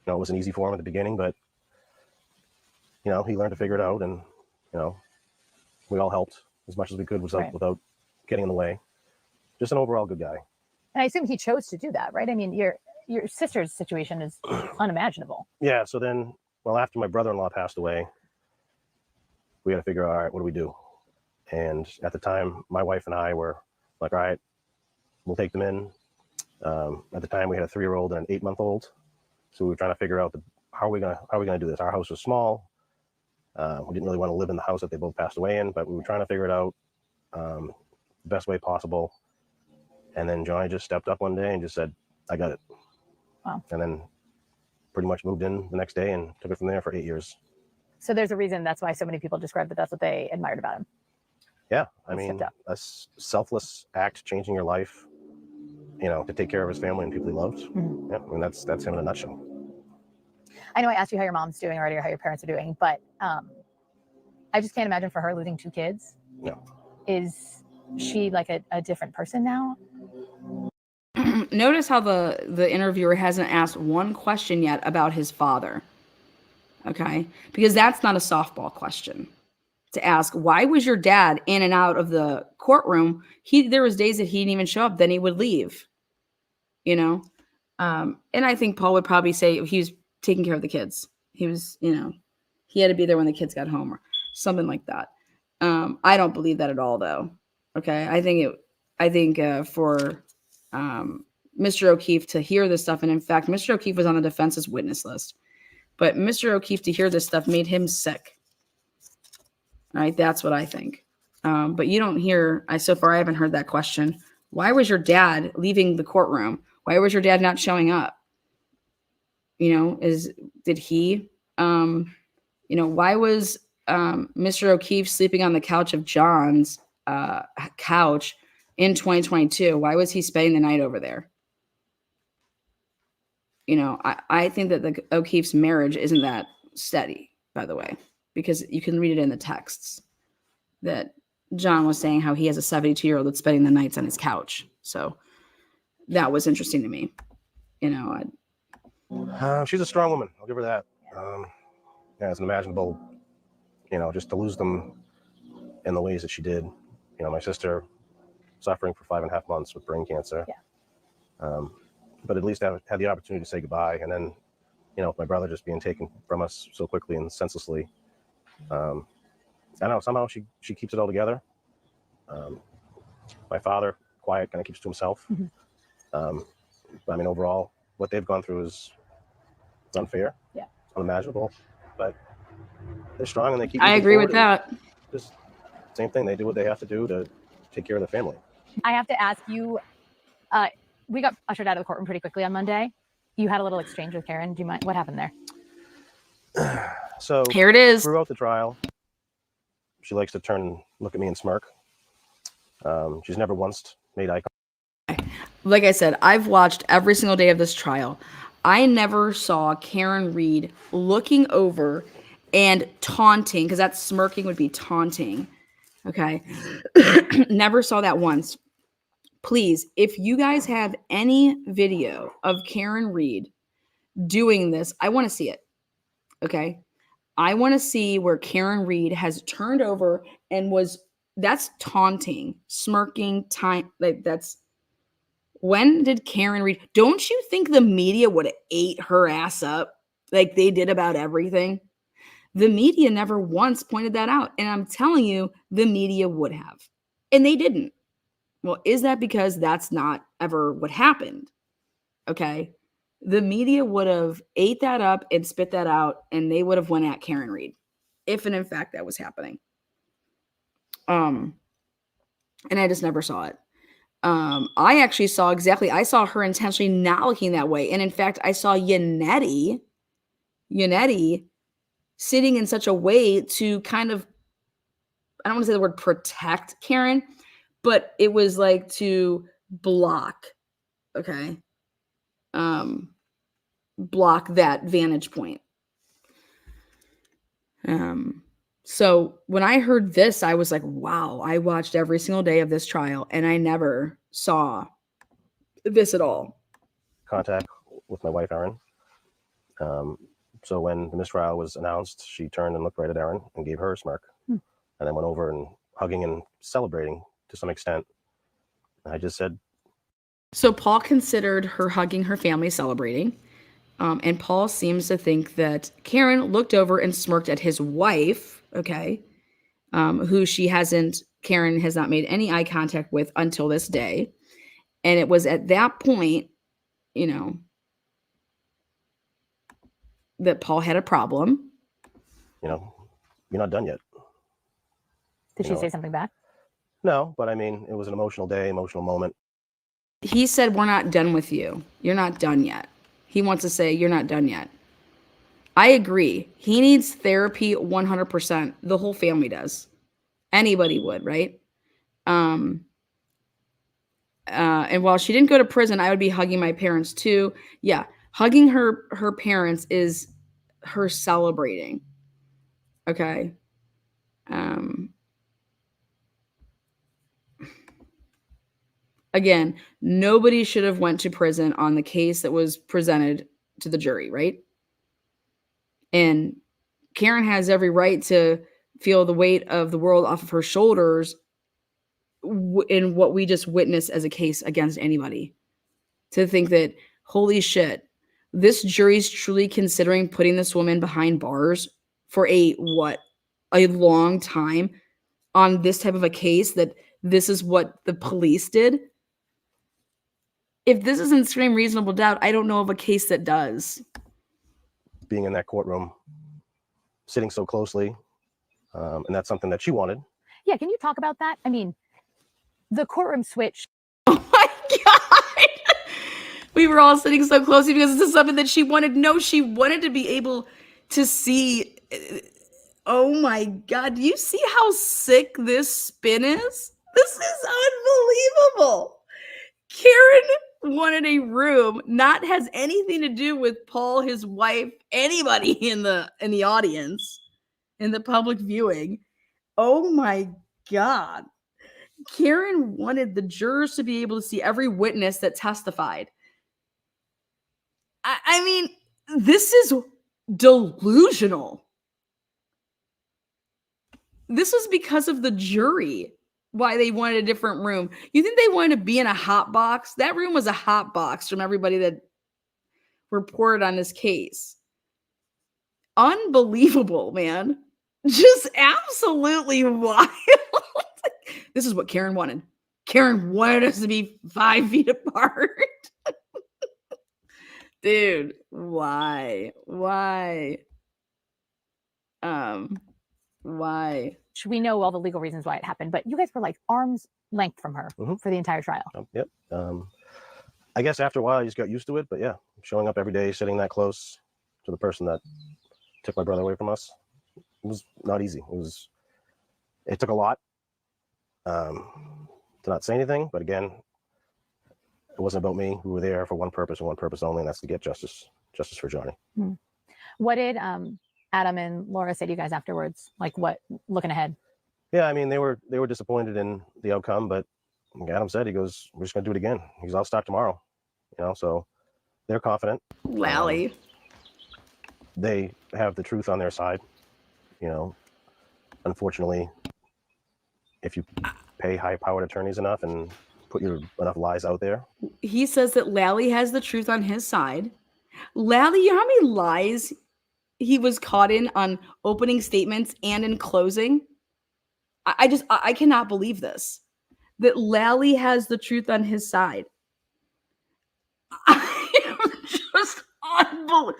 know, it wasn't easy for him at the beginning, but, you know, he learned to figure it out, and, you know, we all helped as much as we could without getting in the way. Just an overall good guy.
And I assume he chose to do that, right? I mean, your sister's situation is unimaginable. Yeah.
So then, well, after my brother-in-law passed away, we had to figure out, all right, what do we do? And at the time, my wife and I were like, all right, we'll take them in. At the time, we had a 3-year-old and an 8-month-old. So we were trying to figure out how are we gonna do this? Our house was small. We didn't really want to live in the house that they both passed away in, but we were trying to figure it out the best way possible. And then Johnny just stepped up one day and just said, I got it.
Wow.
And then pretty much moved in the next day and took it from there for 8 years.
So there's a reason that's why so many people describe that that's what they admired about him.
Yeah. I mean, a selfless act, changing your life, you know, to take care of his family and people he loved. Mm-hmm. Yeah. I mean, that's him in a nutshell.
I know I asked you how your mom's doing already or how your parents are doing, but I just can't imagine for her losing 2 kids.
No.
Is she like a different person now?
Notice how the interviewer hasn't asked one question yet about his father. Okay? Because that's not a softball question to ask. Why was your dad in and out of the courtroom? There was days that he didn't even show up, then he would leave. You know? And I think Paul would probably say he was taking care of the kids. He was, you know, he had to be there when the kids got home or something like that. I don't believe that at all, though. Okay? I think for Mr. O'Keefe to hear this stuff, and in fact, Mr. O'Keefe was on the defense's witness list, but Mr. O'Keefe to hear this stuff made him sick. All right, that's what I think. But you don't hear. So far, I haven't heard that question. Why was your dad leaving the courtroom? Why was your dad not showing up? You know, did he, you know, why was Mr. O'Keefe sleeping on the couch of John's couch in 2022? Why was he spending the night over there? You know, I think that the O'Keefe's marriage isn't that steady, by the way, because you can read it in the texts that John was saying how he has a 72-year-old that's spending the nights on his couch. So that was interesting to me. You know,
she's a strong woman. I'll give her that. Yeah, it's unimaginable, you know, just to lose them in the ways that she did. You know, my sister suffering for 5.5 months with brain cancer.
Yeah.
But at least I had the opportunity to say goodbye. And then, you know, my brother just being taken from us so quickly and senselessly. I don't know, somehow she keeps it all together. My father, quiet, kind of keeps to himself.
Mm-hmm.
But I mean, overall, what they've gone through is unfair.
Yeah.
Unimaginable. But they're strong and they keep.
I agree with that.
Just same thing. They do what they have to do to take care of their family.
I have to ask you, we got ushered out of the courtroom pretty quickly on Monday. You had a little exchange with Karen. Do you mind? What happened there?
So
here it is.
Throughout the trial, she likes to turn and look at me and smirk. She's never once made eye contact.
Like I said, I've watched every single day of this trial. I never saw Karen Reed looking over and taunting, because that smirking would be taunting. Okay. Never saw that once. Please, if you guys have any video of Karen Reed doing this, I want to see it. Okay. I want to see where Karen Reed has turned over and that's taunting, smirking, time. Like that's, when did Karen Reed, don't you think the media would have ate her ass up like they did about everything? The media never once pointed that out. And I'm telling you, the media would have. And they didn't. Well, is that because that's not ever what happened? Okay. The media would have ate that up and spit that out, and they would have went at Karen Reed if and in fact that was happening. And I just never saw it. I actually saw I saw her intentionally not looking that way. And in fact, I saw Yannetti sitting in such a way to kind of, I don't want to say the word protect Karen, but it was like to block, okay? Block that vantage point. So when I heard this, I was like, wow, I watched every single day of this trial and I never saw this at all.
Contact with my wife, Erin. So when the mistrial was announced, she turned and looked right at Erin and gave her a smirk, and then went over and hugging and celebrating to some extent. I just said.
So Paul considered her hugging her family celebrating. And Paul seems to think that Karen looked over and smirked at his wife, okay, who Karen has not made any eye contact with until this day. And it was at that point, you know, that Paul had a problem.
You know, you're not done yet.
Did she say something back?
No, but I mean, it was an emotional day, emotional moment.
He said, we're not done with you. You're not done yet. He wants to say, you're not done yet. I agree. He needs therapy 100%. The whole family does. Anybody would, right? And while she didn't go to prison, I would be hugging my parents too. Yeah. Hugging her parents is her celebrating. Okay. Again, nobody should have went to prison on the case that was presented to the jury, right? And Karen has every right to feel the weight of the world off of her shoulders in what we just witnessed as a case against anybody. To think that, holy shit, this jury's truly considering putting this woman behind bars for a long time on this type of a case, that this is what the police did. If this isn't scream reasonable doubt, I don't know of a case that does.
Being in that courtroom, sitting so closely, and that's something that she wanted.
Yeah, can you talk about that? I mean, the courtroom switch.
Oh We were all sitting so closely because this is something that she wanted. No, she wanted to be able to see. Oh my God. Do you see how sick this spin is? This is unbelievable. Karen wanted a room, not has anything to do with Paul, his wife, anybody in the audience, in the public viewing. Oh my God. Karen wanted the jurors to be able to see every witness that testified. I mean, this is delusional. This was because of the jury, why they wanted a different room. You think they wanted to be in a hot box? That room was a hot box from everybody that reported on this case. Unbelievable, man. Just absolutely wild. This is what Karen wanted. Karen wanted us to be 5 feet apart. Dude, why? Why?
We know all the legal reasons why it happened, but you guys were like arm's length from her for the entire trial.
Yep. I guess after a while, I just got used to it. But yeah, showing up every day, sitting that close to the person that took my brother away from us, it was not easy. It took a lot to not say anything. But again, it wasn't about me. We were there for one purpose and one purpose only, and that's to get justice for Johnny.
What did Adam and Laura say to you guys afterwards? Like, what, looking ahead?
Yeah, I mean, they were disappointed in the outcome, but like Adam said, he goes, "We're just gonna do it again." He goes, "I'll start tomorrow." So they're confident.
Lally.
They have the truth on their side. Unfortunately, if you pay high-powered attorneys enough and put enough lies out there.
He says that Lally has the truth on his side. Lally, you know how many lies he was caught in on opening statements and in closing? I cannot believe this. That Lally has the truth on his side. I am just unbelievable.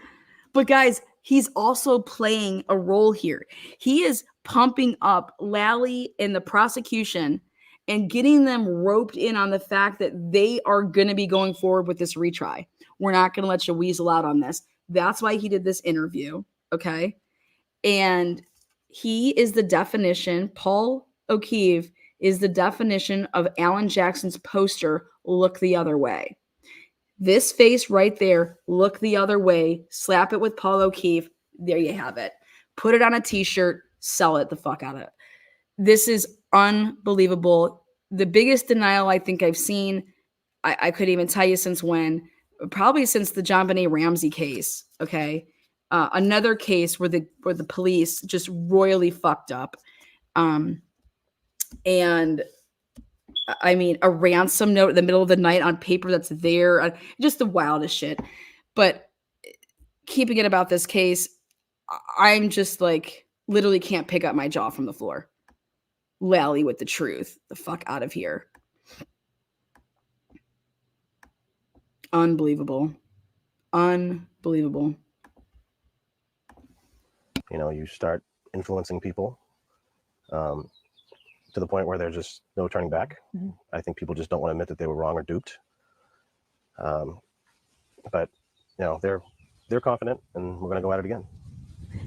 But guys, he's also playing a role here. He is pumping up Lally and the prosecution and getting them roped in on the fact that they are going to be going forward with this retry. We're not going to let you weasel out on this. That's why he did this interview, okay? And he is the definition, Paul O'Keefe is the definition of Alan Jackson's poster, "Look the Other Way." This face right there, "Look the Other Way," slap it with Paul O'Keefe, there you have it. Put it on a t-shirt, sell it the fuck out of it. This is unbelievable. The biggest denial I think I've seen, I couldn't even tell you since when, probably since the JonBenet Ramsey case, okay? Another case where the police just royally fucked up. And I mean, a ransom note in the middle of the night on paper that's there, just the wildest shit. But keeping it about this case, I'm just like, literally can't pick up my jaw from the floor. Lally with the truth. The fuck out of here. Unbelievable. Unbelievable.
You start influencing people to the point where there's just no turning back. I think people just don't want to admit that they were wrong or duped. But they're confident, and we're going to go at it again.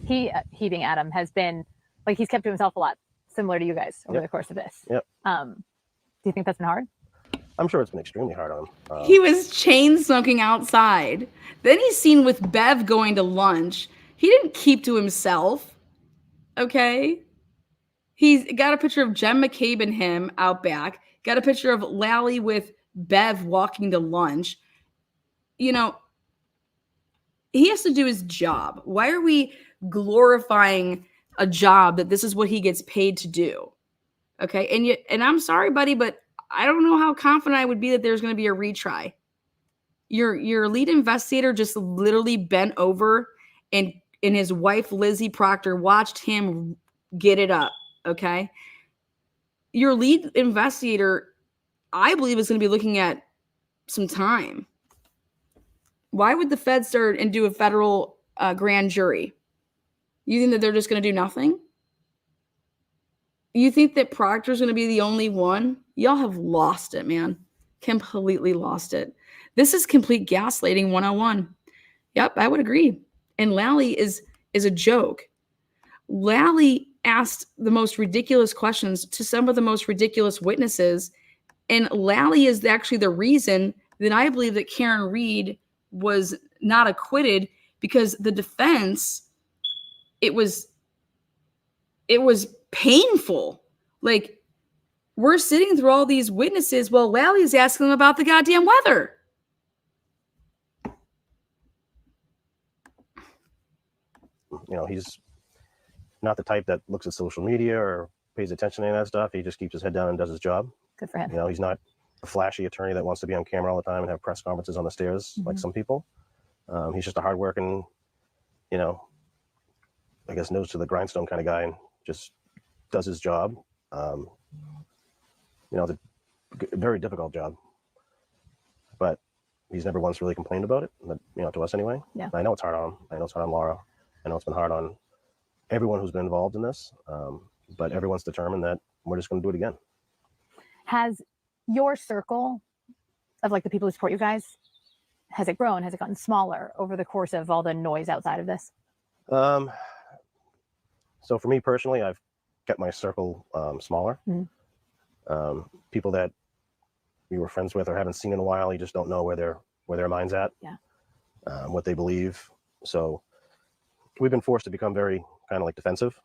He being Adam has been like, he's kept to himself a lot, similar to you guys over the course of this.
Yep.
Do you think that's been hard?
I'm sure it's been extremely hard on him.
He was chain smoking outside. Then he's seen with Bev going to lunch. He didn't keep to himself. Okay. He's got a picture of Jen McCabe and him out back. Got a picture of Lally with Bev walking to lunch. He has to do his job. Why are we glorifying a job that this is what he gets paid to do? Okay. And I'm sorry, buddy, but I don't know how confident I would be that there's going to be a retry. Your lead investigator just literally bent over and his wife, Lizzie Proctor, watched him get it up. Okay. Your lead investigator, I believe, is going to be looking at some time. Why would the Fed start and do a federal grand jury? You think that they're just going to do nothing? You think that Proctor's going to be the only one? Y'all have lost it, man. Completely lost it. This is complete gaslighting 101. Yep, I would agree. And Lally is a joke. Lally asked the most ridiculous questions to some of the most ridiculous witnesses. And Lally is actually the reason that I believe that Karen Reed was not acquitted, because the defense, it was painful. Like, we're sitting through all these witnesses while Lally's asking them about the goddamn weather.
You know, he's not the type that looks at social media or pays attention to any of that stuff. He just keeps his head down and does his job.
Good for him.
You know, he's not a flashy attorney that wants to be on camera all the time and have press conferences on the stairs like some people. He's just a hardworking, you know, I guess nose to the grindstone kind of guy, and just does his job. You know, it's a very difficult job, but he's never once really complained about it, you know, to us anyway.
Yeah.
I know it's hard on him. I know it's hard on Laura. I know it's been hard on everyone who's been involved in this, but everyone's determined that we're just going to do it again.
Has your circle of like the people who support you guys, has it grown? Has it gotten smaller over the course of all the noise outside of this?
So for me personally, I've kept my circle smaller. People that we were friends with or haven't seen in a while, you just don't know where their mind's at, what they believe. So we've been forced to become very kind of like defensive,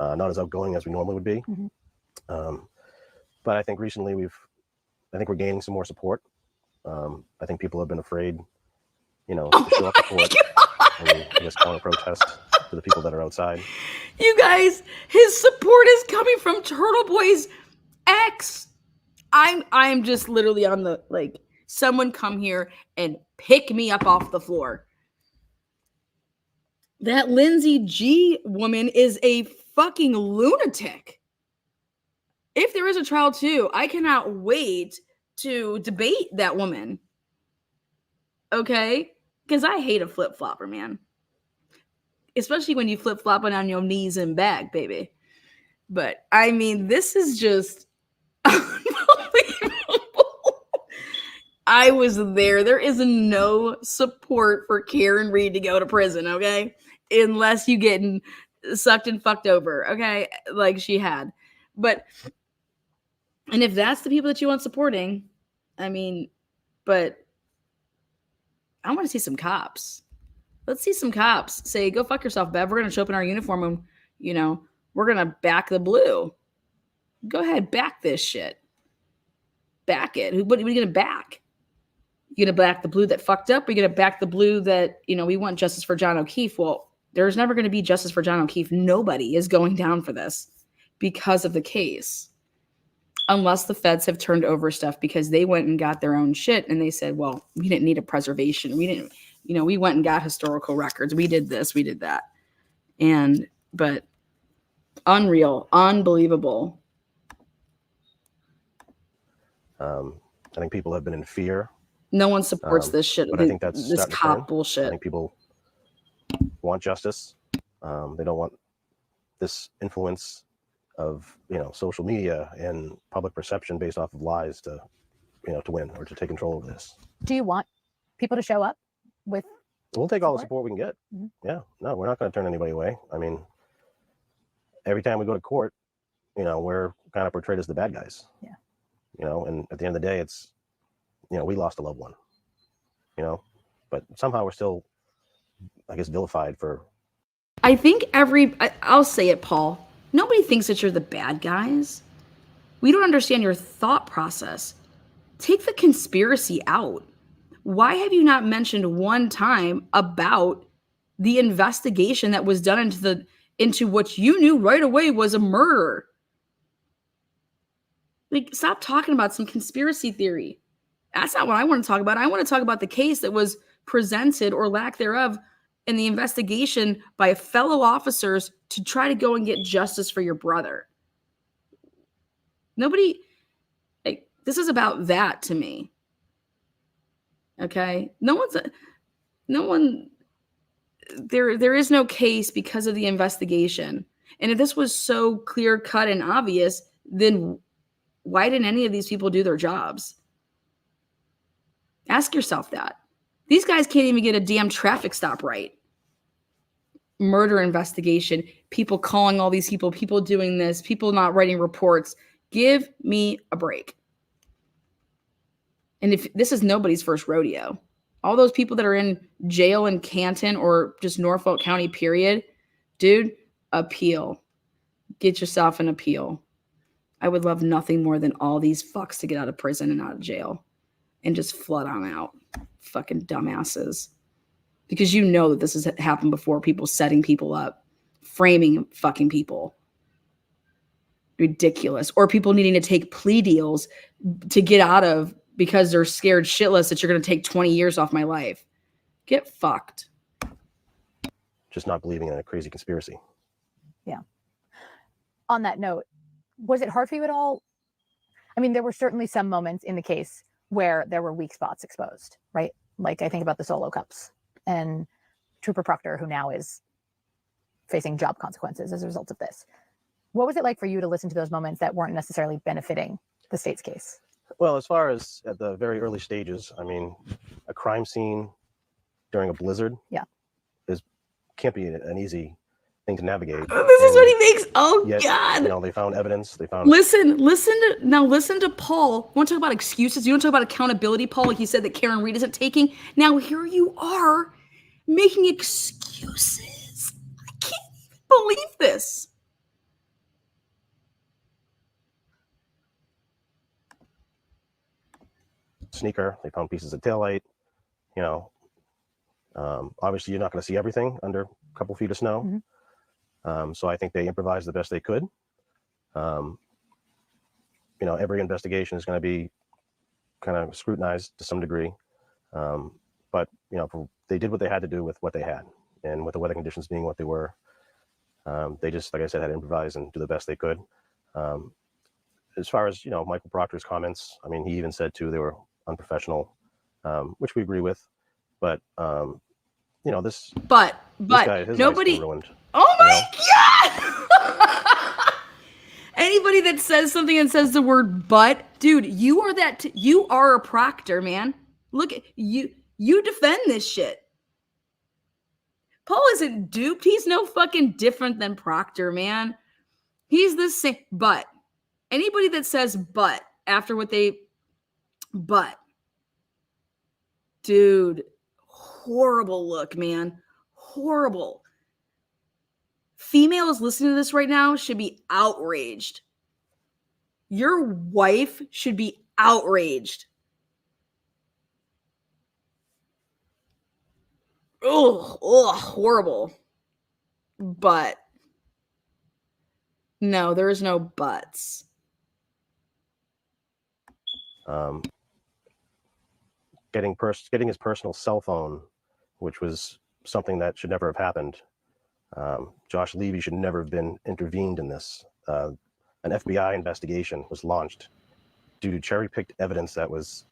not as outgoing as we normally would be. But I think recently I think we're gaining some more support. I think people have been afraid, you know, to show up at court and I guess counter protest to the people that are outside.
You guys, his support is coming from Turtle Boy's ex. I'm just literally on the, like, someone come here and pick me up off the floor. That Lindsay G woman is a fucking lunatic. If there is a trial too, I cannot wait to debate that woman. Okay? Because I hate a flip-flopper, man. Especially when you flip-flopping on your knees and back, baby. But, I mean, this is just unbelievable. I was there. There is no support for Karen Reed to go to prison, okay? Unless you getting sucked and fucked over, okay? Like she had. But, and if that's the people that you want supporting, I mean, but I want to see some cops. Let's see some cops say, go fuck yourself, Bev. We're going to show up in our uniform and, you know, we're going to back the blue. Go ahead, back this shit. Back it. What are you going to back? You going to back the blue that fucked up? Or you going to back the blue that, you know, we want justice for John O'Keefe? Well, there's never going to be justice for John O'Keefe. Nobody is going down for this because of the case. Unless the feds have turned over stuff because they went and got their own shit and they said, well, we didn't need a preservation. We didn't, you know, we went and got historical records. We did this, we did that. But unreal, unbelievable.
I think people have been in fear.
No one supports this shit.
But I think that's
this cop bullshit.
I think people want justice. They don't want this influence of, you know, social media and public perception based off of lies to, you know, to win or to take control of this.
Do you want people to show up with?
We'll take all the support we can get. Yeah, no, we're not going to turn anybody away. I mean, every time we go to court, you know, we're kind of portrayed as the bad guys.
Yeah.
You know, and at the end of the day, it's, you know, we lost a loved one, you know, but somehow we're still, I guess, vilified for.
I think I'll say it, Paul. Nobody thinks that you're the bad guys. We don't understand your thought process. Take the conspiracy out. Why have you not mentioned one time about the investigation that was done into what you knew right away was a murder? Like, stop talking about some conspiracy theory. That's not what I want to talk about. I want to talk about the case that was presented or lack thereof in the investigation by fellow officers to try to go and get justice for your brother. Nobody, like, this is about that to me. Okay? There is no case because of the investigation. And if this was so clear cut and obvious, then why didn't any of these people do their jobs? Ask yourself that. These guys can't even get a damn traffic stop right. Murder investigation, people calling all these people doing this, people not writing reports. Give me a break. And if this is nobody's first rodeo, all those people that are in jail in Canton or just Norfolk County, period, dude, appeal. Get yourself an appeal. I would love nothing more than all these fucks to get out of prison and out of jail and just flood on out. Fucking dumbasses. Because you know that this has happened before, people setting people up, framing fucking people. Ridiculous. Or people needing to take plea deals to get out of because they're scared shitless that you're going to take 20 years off my life. Get fucked.
Just not believing in a crazy conspiracy.
Yeah. On that note, was it hard for you at all? I mean, there were certainly some moments in the case where there were weak spots exposed, right? Like I think about the solo cups and Trooper Proctor, who now is facing job consequences as a result of this. What was it like for you to listen to those moments that weren't necessarily benefiting the state's case?
Well, as far as at the very early stages, I mean, a crime scene during a blizzard can't be an easy thing to navigate.
This is what he makes. Oh,
yet,
God.
You know, they found evidence. They found.
Listen to Paul. You want to talk about excuses? You want to talk about accountability, Paul? Like he said that Karen Reed isn't taking. Now here you are making excuses. I can't even believe this.
Sneaker. They found pieces of taillight. You know, obviously you're not going to see everything under a couple feet of snow. Mm-hmm. So I think they improvised the best they could. You know, every investigation is going to be kind of scrutinized to some degree. But, you know, they did what they had to do with what they had. And with the weather conditions being what they were, they just, like I said, had to improvise and do the best they could. As far as, you know, Michael Proctor's comments, I mean, he even said, too, they were unprofessional, which we agree with. But, you know, this guy, his nobody life's been ruined.
Oh, my God! Anybody that says something and says the word but, dude, you are you are a Proctor, man. Look at you. You defend this shit. Paul isn't duped. He's no fucking different than Proctor, man. He's the same. But anybody that says but after what dude, horrible look, man. Horrible. Females listening to this right now should be outraged. Your wife should be outraged. Oh, horrible. But no, there is no buts.
Getting his personal cell phone, which was something that should never have happened. Josh Levy should never have been intervened in this. An FBI investigation was launched due to cherry-picked evidence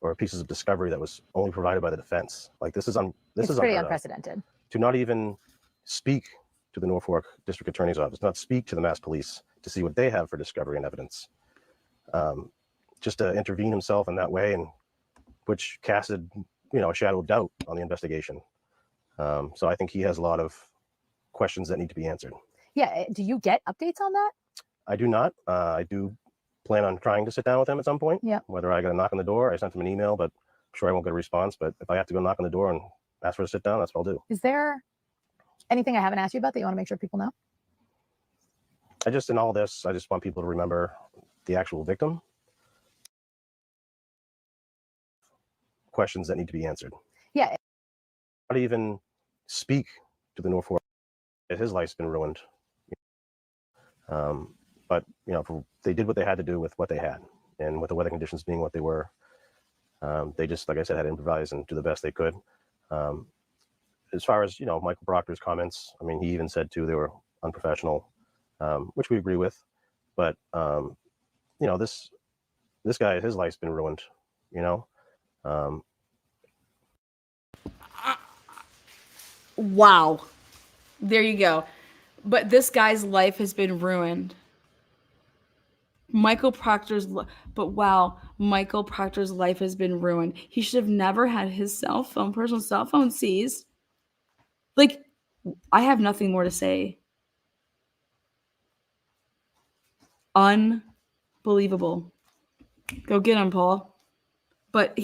or pieces of discovery that was only provided by the defense. Like this is
pretty unprecedented.
To not even speak to the Norfolk District Attorney's Office, not speak to the Mass Police to see what they have for discovery and evidence. Just to intervene himself in that way, and which casted, you know, a shadow of doubt on the investigation. So I think he has a lot of questions that need to be answered.
Yeah. Do you get updates on that?
I do not. I do plan on trying to sit down with him at some point.
Yeah.
Whether I got a knock on the door, I sent him an email, but I'm sure I won't get a response. But if I have to go knock on the door and ask for a sit down, that's what I'll do.
Is there anything I haven't asked you about that you want to make sure people know?
In all this, I just want people to remember the actual victim. Questions that need to be answered.
Yeah.
Not even speak to the Norfolk. His life's been ruined. But, you know, they did what they had to do with what they had. And with the weather conditions being what they were, they just, like I said, had to improvise and do the best they could. As far as, you know, Michael Proctor's comments, I mean, he even said, too, they were unprofessional, which we agree with. But, you know, this guy, his life's been ruined, you know.
Wow. There you go. But this guy's life has been ruined. Michael Proctor's, but wow, Michael Proctor's life has been ruined. He should have never had his personal cell phone seized. Like, I have nothing more to say. Unbelievable. Go get him, Paul. But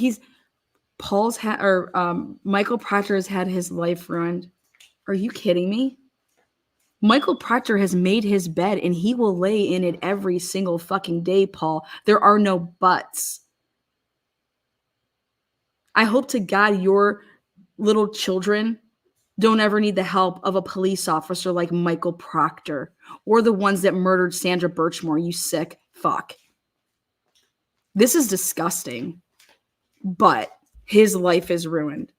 Michael Proctor has had his life ruined. Are you kidding me? Michael Proctor has made his bed and he will lay in it every single fucking day, Paul. There are no buts. I hope to God your little children don't ever need the help of a police officer like Michael Proctor or the ones that murdered Sandra Birchmore, you sick fuck. This is disgusting, but his life is ruined.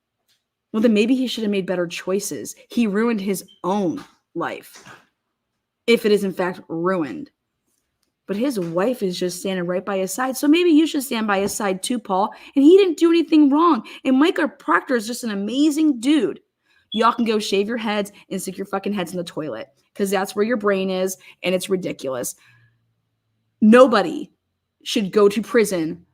Well, then maybe he should have made better choices. He ruined his own life, if it is in fact ruined. But his wife is just standing right by his side. So maybe you should stand by his side too, Paul. And he didn't do anything wrong. And Michael Proctor is just an amazing dude. Y'all can go shave your heads and stick your fucking heads in the toilet because that's where your brain is, and it's ridiculous. Nobody should go to prison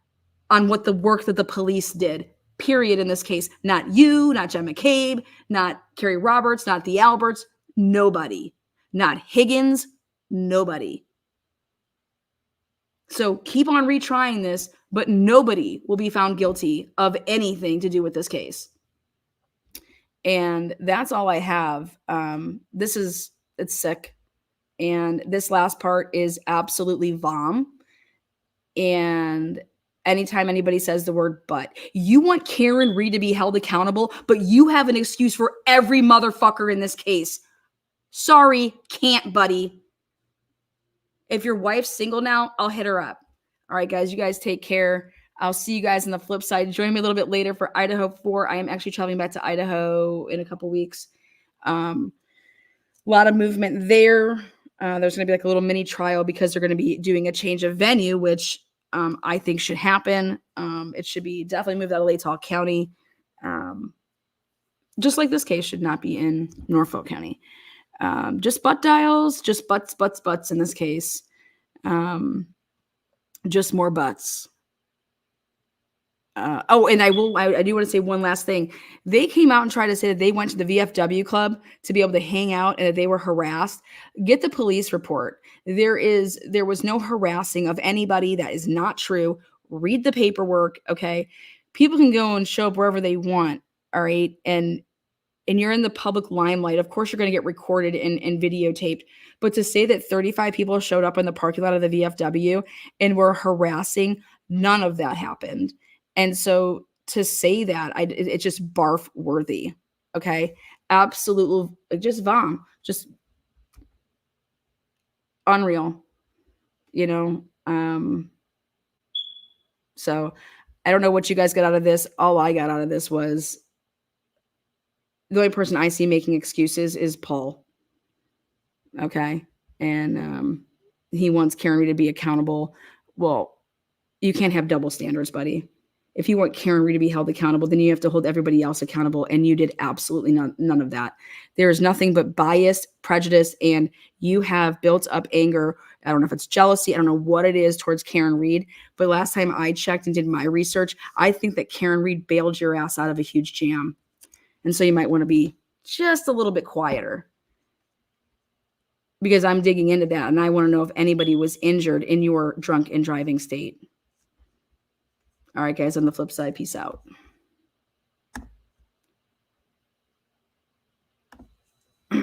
on what the work that the police did, period, in this case. Not you, not Jen McCabe, not Kerry Roberts, not the Alberts, nobody. Not Higgins, nobody. So keep on retrying this, but nobody will be found guilty of anything to do with this case. And that's all I have. It's sick. And this last part is absolutely vom. And anytime anybody says the word but, you want Karen Reed to be held accountable, but you have an excuse for every motherfucker in this case. Sorry, can't, buddy. If your wife's single now, I'll hit her up. All right, guys, you guys take care. I'll see you guys on the flip side. Join me a little bit later for Idaho 4. I am actually traveling back to Idaho in a couple weeks. A lot of movement there. There's going to be like a little mini trial because they're going to be doing a change of venue, which I think should happen. It should be definitely moved out of Latah County. Just like this case should not be in Norfolk County. Just butt dials, just butts in this case. Just more butts. And I do want to say one last thing. They came out and tried to say that they went to the VFW club to be able to hang out and that they were harassed. Get the police report. There was no harassing of anybody. That is not true. Read the paperwork. Okay. People can go and show up wherever they want. All right. And you're in the public limelight. Of course, you're going to get recorded and videotaped. But to say that 35 people showed up in the parking lot of the VFW and were harassing, none of that happened. And so to say that, it's just barf worthy. Okay. Absolutely. Just vom. Just unreal. So I don't know what you guys got out of this. All I got out of this was the only person I see making excuses is Paul. Okay. And he wants Karen Reed to be accountable. Well, you can't have double standards, buddy. If you want Karen Reed to be held accountable, then you have to hold everybody else accountable. And you did absolutely none of that. There is nothing but bias, prejudice, and you have built up anger. I don't know if it's jealousy. I don't know what it is towards Karen Reed. But last time I checked and did my research, I think that Karen Reed bailed your ass out of a huge jam. And so you might want to be just a little bit quieter because I'm digging into that. And I want to know if anybody was injured in your drunk and driving state. All right, guys, on the flip side, peace out.